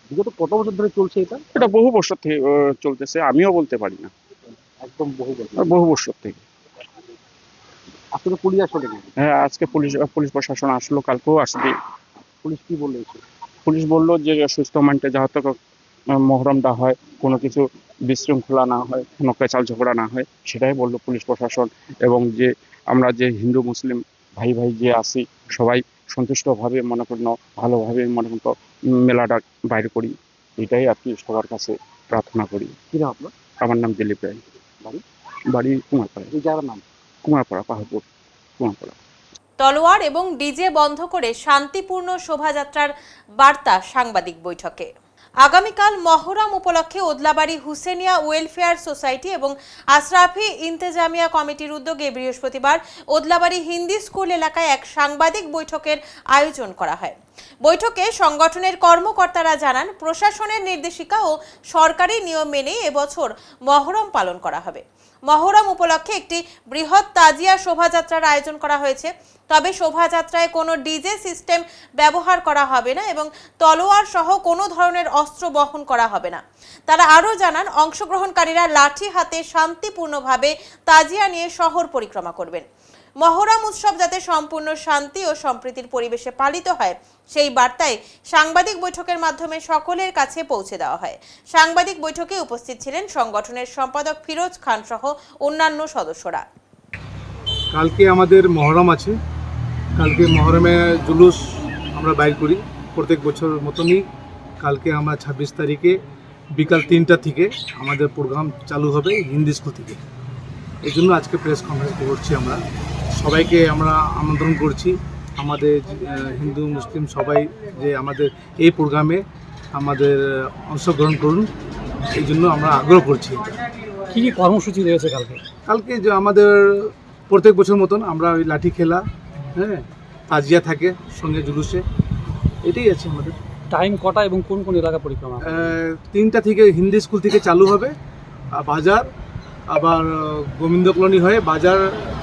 বিগত কত বছর ধরে চলছে এটা? এটা বহু বছর থেকে চলতেছে, আমিও বলতে পারি না, একদম বহু বছর বহু বছর থেকে। আসলে পুলিশ আসলে কি? হ্যাঁ, আজকে পুলিশ প্রশাসন আসলো, কালকেও আসবে। পুলিশ কি বললো? পুলিশ বলল যে সুস্থ মাইন্ডে যাহাতে মহরমটা হয়, কোনো কিছু বিশৃঙ্খলা না হয়, কোনো পেঁচাল ঝগড়া না হয়, সেটাই বললো পুলিশ প্রশাসন। এবং যে আমরা যে হিন্দু মুসলিম ভাই ভাই যে আছি, সবাই সন্তুষ্টভাবে মনে করেন ভালোভাবে মনে করেন মেলাটা বাইরে করি, এটাই আর কি সবার কাছে প্রার্থনা করি। কি নাম আপনার? আমার নাম দিলীপ রায়, বাড়ি কুমারপাড়া। এই জায়গার নাম? কুমারপাড়া, পাহাড়পুর, কুমারপাড়া। তলোয়ার এবং ডিজে বন্ধ করে শান্তিপূর্ণ শোভাযাত্রার বার্তা সাংবাদিক বৈঠকে। আগামীকাল মহরম উপলক্ষে ওদলাবাড়ি হুসেনিয়া ওয়েলফেয়ার সোসাইটি এবং আশরাফি ইন্তেজামিয়া কমিটির উদ্যোগে বৃহস্পতিবার ওদলাবাড়ি হিন্দি স্কুল এলাকায় এক সাংবাদিক বৈঠকের আয়োজন করা হয়। বৈঠকে সংগঠনের কর্মকর্তারা জানান, প্রশাসনের নির্দেশিকা ও সরকারি নিয়ম মেনে এবছর মহরম পালন করা হবে। মহরম উপলক্ষে একটি বৃহৎ তাজিয়া শোভাযাত্রার আয়োজন করা হয়েছে, তবে শোভাযাত্রায় কোনো ডিজে সিস্টেম ব্যবহার করা হবে না এবং তলোয়ার সহ কোনো ধরনের অস্ত্র বহন করা হবে না। তারা আরও জানান, অংশগ্রহণকারীরা লাঠি হাতে শান্তিপূর্ণভাবে তাজিয়া নিয়ে শহর পরিক্রমা করবেন। মহরম উৎসব যাতে সম্পূর্ণ শান্তি ও সম্প্রীতির পরিবেশে পালিত হয়, সেই বার্তায় সাংবাদিক বৈঠকের মাধ্যমে সকলের কাছে পৌঁছে দেওয়া হয়। সাংবাদিক বৈঠকে উপস্থিত ছিলেন সংগঠনের সম্পাদক ফিরোজ খান সহ অন্যান্য সদস্যরা। কালকে আমাদের মহরম আছে, কালকে মহরমে জুলুস আমরা বাইর করি প্রত্যেক বছর মতনই। কালকে আমরা 26 তারিখে বিকাল 3টা থেকে আমাদের প্রোগ্রাম চালু হবে হিন্দি স্কুল থেকে। এই জন্য আজকে প্রেস কনফারেন্স করছি। আমরা সবাইকে আমরা আমন্ত্রণ করছি, আমাদের হিন্দু মুসলিম সবাই যে আমাদের এই প্রোগ্রামে আমাদের অংশগ্রহণ করুন, এই জন্য আমরা আগ্রহ করছি। কি কি কর্মসূচি রয়েছে কালকে? যে আমাদের প্রত্যেক বছর মতন আমরা ওই লাঠি খেলা, হ্যাঁ, তাজিয়া থাকে সঙ্গে জুলুসে, এটাই আছে আমাদের। টাইম কটা এবং কোন কোন এলাকা পরিক্রমা? 3টা থেকে হিন্দি স্কুল থেকে চালু হবে, বাজার আবার গোবিন্দ কলোনি হয়ে বাজার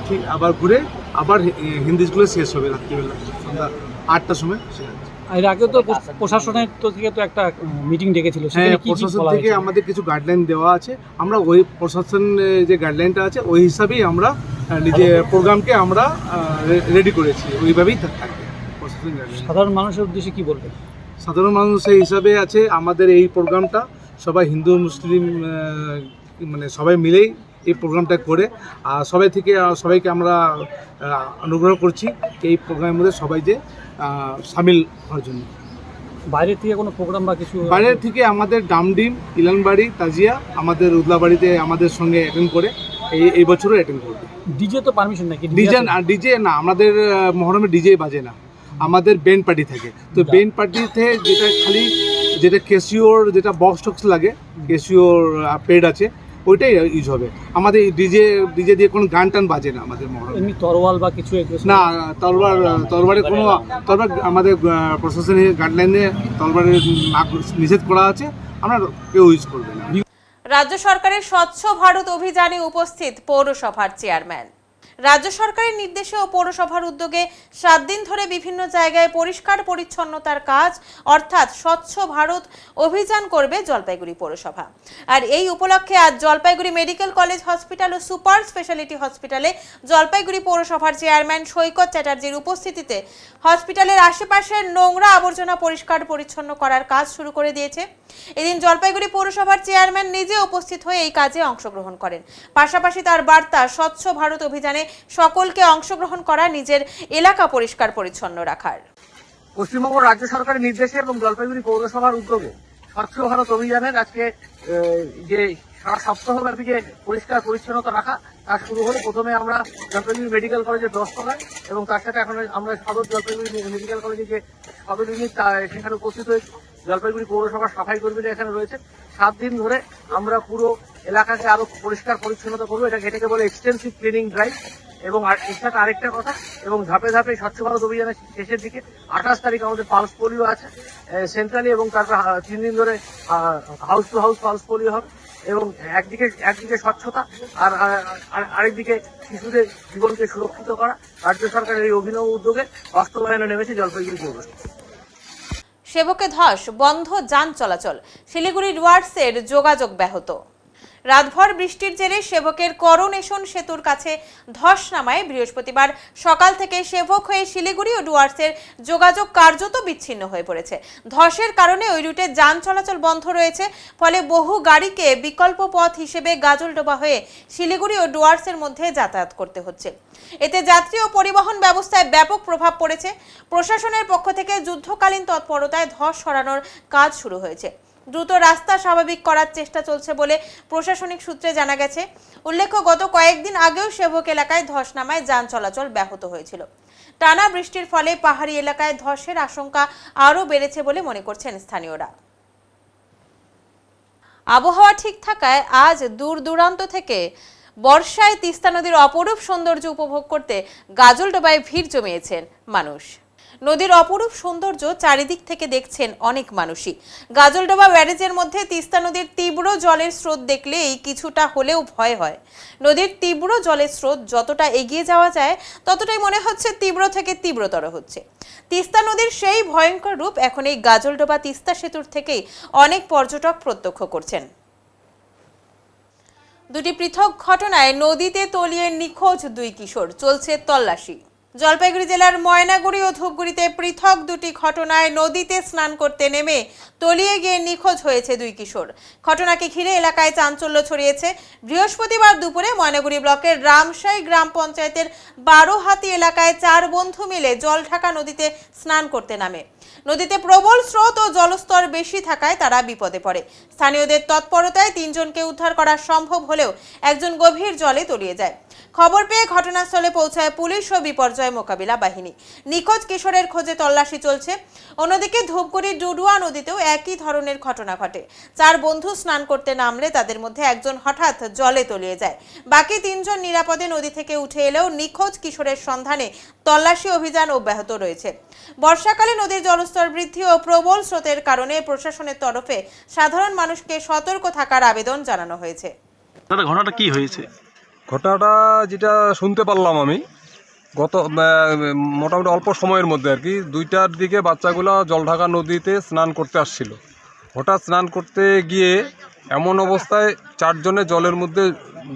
ঠিক আবার ঘুরে আবার হিন্দি স্কুলে শেষ হবে রাত্রিবেলা সন্ধ্যা 8টার সময় শেষ হবে। এর আগেও তো প্রশাসনের থেকে তো একটা মিটিং ডেকেছিল, হ্যাঁ, প্রশাসন থেকে আমাদের কিছু গাইডলাইন দেওয়া আছে। আমরা ওই প্রশাসন যে গাইডলাইনটা আছে ওই হিসাবেই আমরা নিজের প্রোগ্রামকে আমরা রেডি করেছি, ওইভাবেই থাকবে প্রশাসন গাইডলাইন। সাধারণ মানুষের উদ্দেশ্যে কি বলবেন? সাধারণ মানুষের হিসাবে আছে আমাদের এই প্রোগ্রামটা সবাই হিন্দু মুসলিম মানে সবাই মিলেই এই প্রোগ্রামটা করে, আর সবাইকে আমরা অনুগ্রহ করছি এই প্রোগ্রামের মধ্যে সবাই যে সামিল হওয়ার জন্য। বাইরে থেকে কোনো প্রোগ্রাম বা কিছু? বাইরের থেকে আমাদের ডামডিম, ইলানবাড়ি, তাজিয়া আমাদের উদলাবাড়িতে আমাদের সঙ্গে অ্যাটেন্ড করে এই বছরও অ্যাটেন্ড করবে। ডিজে তো পারমিশন নাকি? ডিজে না, আমাদের মহরমে ডিজে বাজে না, আমাদের ব্যান্ড পার্টি থাকে। তো ব্যান্ড পার্টিতে যেটা ক্যাসিওর যেটা বক্স টক্স লাগে, ক্যাসিওর পেড আছে, ওইটাই ইউজ হবে। আমাদের ডিজে দিয়ে কোনো গান টান বাজে না আমাদের মহরমে। এমনি তরোয়াল বা কিছু? না, তরবারে কোনো তরবার আমাদের প্রশাসনের গাইডলাইনে তরবারের নিষেধ করা আছে, আমরা কেউ ইউজ করবে না। রাজ্য সরকারের স্বচ্ছ ভারত অভিযানে উপস্থিত পৌরসভার চেয়ারম্যান। রাজ্য সরকারের নির্দেশে ও পৌরসভার উদ্যোগে 7 দিন ধরে বিভিন্ন জায়গায় পরিষ্কার পরিচ্ছন্নতার কাজ অর্থাৎ স্বচ্ছ ভারত অভিযান করবে জলপাইগুড়ি পৌরসভা। আর এই উপলক্ষে আজ জলপাইগুড়ি মেডিকেল কলেজ হসপিটাল ও সুপার স্পেশালিটি হসপিটালে জলপাইগুড়ি পৌরসভার চেয়ারম্যান সৈকত চ্যাটার্জির উপস্থিতিতে হসপিটালের আশেপাশের নোংরা আবর্জনা পরিষ্কার পরিচ্ছন্ন করার কাজ শুরু করে দিয়েছে। এদিন জলপাইগুড়ি পৌরসভার চেয়ারম্যান নিজে উপস্থিত হয়ে এই কাজে অংশগ্রহণ করেন। পাশাপাশি তার বার্তা স্বচ্ছ ভারত অভিযানে সকলকে অংশগ্রহণ করা, নিজের এলাকা পরিষ্কার পরিচ্ছন্ন রাখার। পশ্চিমবঙ্গ রাজ্য সরকারের নির্দেশে এবং জলপাইগুড়ি পৌরসভার উদ্যোগে স্বচ্ছ ভারত অভিযানের আজকে যে সারা সপ্তাহব্যাপী যে পরিষ্কার পরিচ্ছন্নতা রাখা তা শুরু হলো। প্রথমে আমরা জলপাইগুড়ি মেডিকেল কলেজের 10 তলায় এবং তার সাথে এখন আমরা সদর জলপাইগুড়ি মেডিকেল কলেজে যে সদর ইউনিট সেখানে উপস্থিত হয়েছি। জলপাইগুড়ি পৌরসভার সাফাই কর্মীরা এখানে রয়েছে। 7 দিন ধরে আমরা পুরো এলাকাকে আরো পরিষ্কার পরিচ্ছন্নতা করবো, এটাকে বলে এক্সটেন্সিভ ক্লিনিং ড্রাইভ। এবং এর সাথে আরেকটা কথা, এবং ধাপে ধাপে স্বচ্ছ ভারত অভিযানের শেষের দিকে 28 তারিখ আমাদের পালস পোলিও আছে সেন্ট্রালি, এবং তারপর 3 দিন ধরে house to house pulse polio হবে। এবং একদিকে স্বচ্ছতা আর আরেকদিকে শিশুদের জীবনকে সুরক্ষিত করা রাজ্য সরকারের এই অভিনব উদ্যোগে বাস্তবায়নে নেমেছে জলপাইগুড়ি পৌরসভা। সেবকে ধস, বন্ধ যান চলাচল, শিলিগুড়ি ডুয়ার্সের যোগাযোগ ব্যাহত। রাতভর বৃষ্টির জেরে সেবকের করোনেশন সেতুর কাছে ধস নামায় বৃহস্পতিবার সকাল থেকে সেবক হয়ে শিলিগুড়ি ও ডুয়ার্সের যোগাযোগ কার্যত বিচ্ছিন্ন হয়ে পড়েছে। ধসের কারণে ওই রুটে যান চলাচল বন্ধ রয়েছে, ফলে বহু গাড়িকে বিকল্প পথ হিসেবে গাজলডোবা হয়ে শিলিগুড়ি ও ডুয়ার্সের মধ্যে যাতায়াত করতে হচ্ছে। এতে যাত্রী ও পরিবহন ব্যবস্থায় ব্যাপক প্রভাব পড়েছে। প্রশাসনের পক্ষ থেকে যুদ্ধকালীন তৎপরতায় ধস সরানোর কাজ শুরু হয়েছে। দ্রুত রাস্তা স্বাভাবিক করার চেষ্টা চলছে বলে প্রশাসনিক সূত্রে জানা গেছে। উল্লেখ্য, গত কয়েকদিন আগেও সেবক এলাকায় ধস নামায় যান চলাচল ব্যাহত হয়েছিল। টানা বৃষ্টির ফলে পাহাড়ি এলাকায় ধসের আশঙ্কা আরও বেড়েছে বলে মনে করছেন স্থানীয়রা। আবহাওয়া ঠিক থাকায় আজ দূর দূরান্ত থেকে বর্ষায় তিস্তা নদীর অপরূপ সৌন্দর্য উপভোগ করতে গাজলডোবায় ভিড় জমিয়েছেন মানুষ। নদীর অপরূপ সৌন্দর্য চারিদিক থেকে দেখছেন অনেক মানুষই। গাজলডোবা ব্যারেজের মধ্যে তিস্তা নদীর তীব্র জলের স্রোত দেখলেই কিছুটা হলেও ভয় হয়। নদীর তীব্র জলের স্রোত যতটা এগিয়ে যাওয়া যায় ততটাই মনে হচ্ছে তীব্র থেকে তীব্রতর হচ্ছে। তিস্তা নদীর সেই ভয়ঙ্কর রূপ এখন এই গাজলডোবা তিস্তা সেতুর থেকেই অনেক পর্যটক প্রত্যক্ষ করছেন। দুটি পৃথক ঘটনায় নদীতে তলিয়ে নিখোঁজ 2 কিশোর, চলছে তল্লাশি। জলপাইগুড়ি জেলার ময়নাগুড়ি ও ধূপগুড়িতে পৃথক দুটি ঘটনায় নদীতে স্নান করতে নেমে তলিয়ে গিয়ে নিখোঁজ হয়েছে 2 কিশোর। ঘটনাকে ঘিরে এলাকায় চাঞ্চল্য ছড়িয়েছে। বৃহস্পতিবার দুপুরে ময়নাগুড়ি ব্লকের রামশাই গ্রাম পঞ্চায়েতের 12 হাতি এলাকায় 4 বন্ধু মিলে জলঢাকা নদীতে স্নান করতে নামে। নদীতে প্রবল স্রোত ও জলস্তর বেশি থাকায় তারা বিপদে পড়ে। স্থানীয়দের তৎপরতায় 3 জনকে উদ্ধার করা সম্ভব হলেও একজন গভীর জলে তলিয়ে যায়। খবর পেয়ে ঘটনাস্থলে পৌঁছায় পুলিশ ও বিপর্যয় মোকাবিলা বাহিনী। নিখোঁজ কিশোরের খোঁজে তল্লাশি চলছে। অন্যদিকে ধূপগুড়ির ডুডুয়া নদীতেও একই ধরনের ঘটনা ঘটে। 4 বন্ধু স্নান করতে নামলে তাদের মধ্যে একজন হঠাৎ জলে তলিয়ে যায়। বাকি 3 জন নিরাপদে নদী থেকে উঠে এলেও নিখোঁজ কিশোরের সন্ধানে তল্লাশি অভিযান অব্যাহত রয়েছে। বর্ষাকালে নদীর জলস্তর বৃদ্ধি ও প্রবল স্রোতের কারণে প্রশাসনের তরফে সাধারণ মানুষকে সতর্ক থাকার আবেদন জানানো হয়েছে। দাদা, ঘটনাটা কি হয়েছে? ঘটনাটা যেটা শুনতে পারলাম আমি, গত মোটামুটি অল্প সময়ের মধ্যে আর কি 2টার দিকে বাচ্চাগুলো জলঢাকা নদীতে স্নান করতে আসছিল। হঠাৎ স্নান করতে গিয়ে এমন অবস্থায় 4 জনে জলের মধ্যে,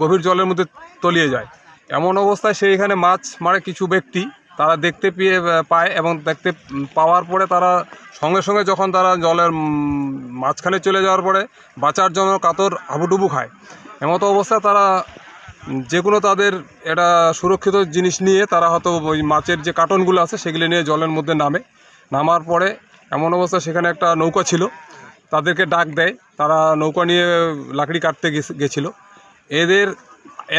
গভীর জলের মধ্যে তলিয়ে যায়। এমন অবস্থায় সেইখানে মাছ মারে কিছু ব্যক্তি, তারা দেখতে পায় এবং দেখতে পাওয়ার পরে তারা সঙ্গে সঙ্গে যখন তারা জলের মাঝখানে চলে যাওয়ার পরে বাঁচার জন্য কাতর হাবুডুবু খায়। এমতো অবস্থায় তারা যে কোনো তাদের এটা সুরক্ষিত জিনিস নিয়ে তারা হয়তো ওই মাছের যে কার্টনগুলো আছে সেগুলো নিয়ে জলের মধ্যে নামার পরে এমন অবস্থা সেখানে একটা নৌকা ছিল, তাদেরকে ডাক দেয়। তারা নৌকা নিয়ে লাকড়ি কাটতে গেছিলো।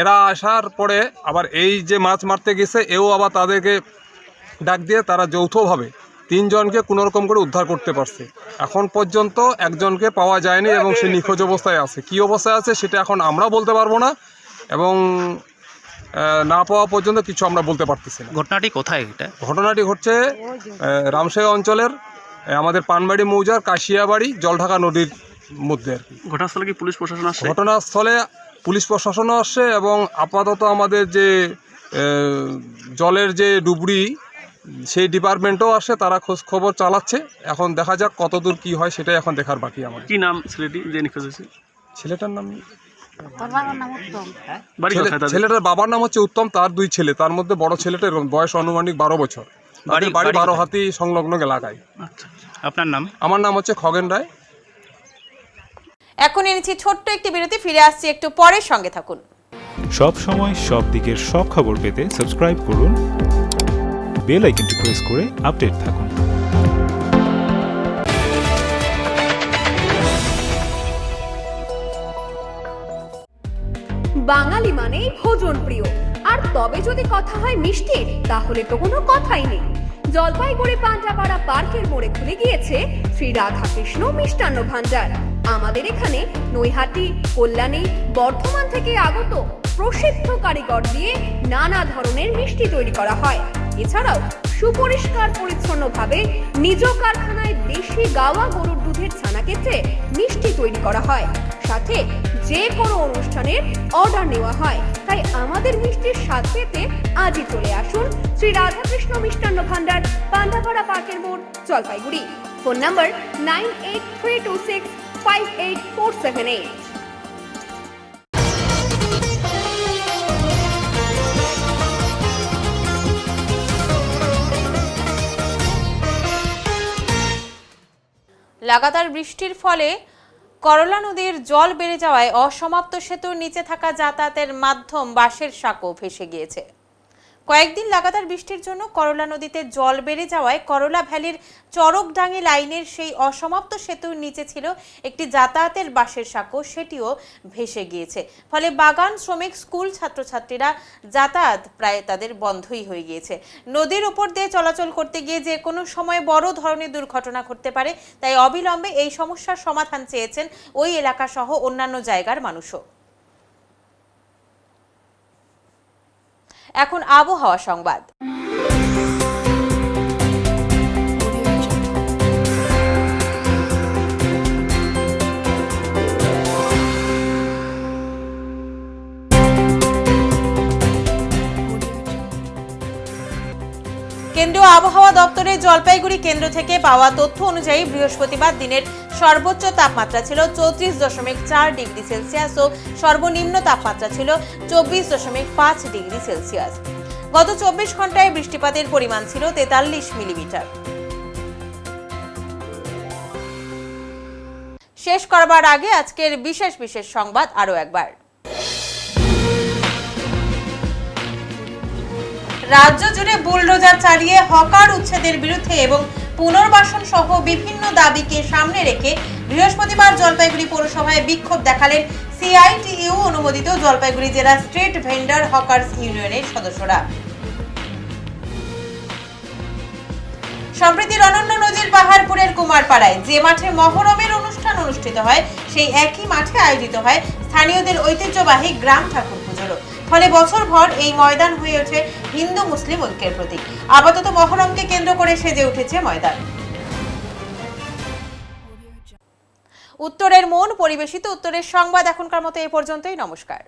এরা আসার পরে আবার এই যে মাছ মারতে গেছে এও আবার তাদেরকে ডাক দিয়ে তারা যৌথভাবে 3 জনকে কোনোরকম করে উদ্ধার করতে পারছে। এখন পর্যন্ত একজনকে পাওয়া যায়নি এবং সে নিখোঁজ অবস্থায় আছে। কী অবস্থায় আছে সেটা এখন আমরা বলতে পারবো না এবং না পাওয়া পর্যন্ত কিছু আমরা বলতে পারতেছি না। ঘটনাটি কোথায়? এটা ঘটনাটি ঘটছে রামশাই অঞ্চলের আমাদের পানবাড়ি মৌজার কাশিয়াবাড়ি জলঢাকা নদীর মধ্যে আর কি। ঘটনাস্থলে কি পুলিশ প্রশাসন আসছে? ঘটনাস্থলে পুলিশ প্রশাসনও আসছে এবং আপাতত আমাদের যে জলের যে ডুবুরি সেই ডিপার্টমেন্টও আসে, তারা খোঁজ খবর চালাচ্ছে। এখন দেখা যাক কতদূর কি হয়, সেটাই এখন দেখার বাকি আমার। কি নাম ছেলেটি যে নিখোঁজ হয়েছে? ছেলেটার নাম ছেলেটার বাবার নাম হচ্ছে উত্তম। তার 2 ছেলে, তার মধ্যে বড় ছেলেটার বয়স আনুমানিক 12 বছর। বাড়ি 12 হাতি সংলগ্ন এলাকায়। আপনার নাম? আমার নাম হচ্ছে খগেন রায়। এখন এনেছি ছোট্ট একটি বিরতি, ফিরে আসছি একটু পরে, সঙ্গে থাকুন। সব সময় সব দিকের সব খবর পেতে সাবস্ক্রাইব করুন, বেল আইকনটি প্রেস করে আপডেট থাকুন। বাঙালি মানে ভোজন প্রিয়, আর তবে যদি কথা হয় মিষ্টির, তাহলে তো কোনো কথাই নেই। জলপাইগুড়ি পান্ডাপাড়া পার্কের মোড়ে খুলে গিয়েছে শ্রী রাধাকৃষ্ণ মিষ্টান্ন ভান্ডার। আমাদের এখানে নৈহাটি, কল্যাণী, বর্ধমান থেকে আগত প্রসিদ্ধ কারিগর দিয়ে নানা ধরনের মিষ্টি তৈরি করা হয়। এছাড়াও সুপরিষ্কার পরিচ্ছন্নভাবে নিজ কারখানায় দেশি গাওয়া গরুর দুধের ছানা কেটে মিষ্টি তৈরি করা হয়। সাথে যে কোনো অনুষ্ঠানের অর্ডার নেওয়া হয়। তাই আমাদের মিষ্টির স্বাদ পেতে আজই চলে আসুন শ্রী রাধাকৃষ্ণ মিষ্টান্ন ভান্ডার, পান্ডাপাড়া পার্কের মোড়, জলপাইগুড়ি। Phone number 9832658478। লাগাতার বৃষ্টির ফলে করলা নদীর জল বেড়ে যাওয়ায় অসমাপ্ত সেতুর নিচে থাকা যাতায়াতের মাধ্যম বাঁশের সাঁকো ভেসে গিয়েছে। কয়েকদিন লাগাতার বৃষ্টির জন্য করলা নদীতে জল বেড়ে যাওয়ায় করলা ভ্যালির চরকডাঙ্গি লাইনের সেই অসমাপ্ত সেতুর নিচে ছিল একটি যাতায়াতের বাঁশের সাঁকো, সেটিও ভেসে গিয়েছে। ফলে বাগান শ্রমিক, স্কুল ছাত্রছাত্রীরা যাতায়াত প্রায় তাদের বন্ধই হয়ে গিয়েছে। নদীর উপর দিয়ে চলাচল করতে গিয়ে যে কোনো সময় বড় ধরনের দুর্ঘটনা ঘটতে পারে, তাই অবিলম্বে এই সমস্যার সমাধান চেয়েছেন ওই এলাকা সহ অন্যান্য জায়গার মানুষও। এখন আবহাওয়া সংবাদ। কেন্দ্রীয় আবহাওয়া দপ্তরের জলপাইগুড়ি কেন্দ্র থেকে পাওয়া তথ্য অনুযায়ী বৃহস্পতিবার দিনের সর্বোচ্চ তাপমাত্রা ছিল 34.4 ডিগ্রি সেলসিয়াস ও সর্বনিম্ন তাপমাত্রা ছিল 24.5 ডিগ্রি সেলসিয়াস। গত 24 ঘন্টায় বৃষ্টিপাতের পরিমাণ ছিল 43 মিলিমিটার। শেষ করবার আগে আজকের বিশেষ সংবাদ আরো একবার। রাজ্য জুড়ে বুলডোজার চালিয়ে হকার উচ্ছেদের বিরুদ্ধে এবং পুনর্বাসন সহ বিভিন্ন দাবিকে সামনে রেখে বৃহস্পতিবার জলপাইগুড়ি পৌরসভায় বিক্ষোভ দেখালেন সিআইটিইউ অনুমোদিত জলপাইগুড়ি জেলা স্ট্রিট ভেন্ডার হকার্স ইউনিয়নের সদস্যরা। সম্প্রতি অনন্য নজির পাহাড়পুরের কুমারপাড়ায় যে মাঠে মহরমের অনুষ্ঠান অনুষ্ঠিত হয়, সেই একই মাঠে আয়োজিত হয় স্থানীয়দের ঐতিহ্যবাহী গ্রাম ঠাকুর পুজোরও। ফলে বছরভর এই ময়দান হয়ে ওঠে হিন্দু মুসলিম ঐক্যের প্রতীক। আপাতত মহরমকে কেন্দ্র করে সেজে উঠেছে ময়দান। উত্তরের মন পরিবেশিত উত্তরের সংবাদ এখনকার মতো এ পর্যন্তই। নমস্কার।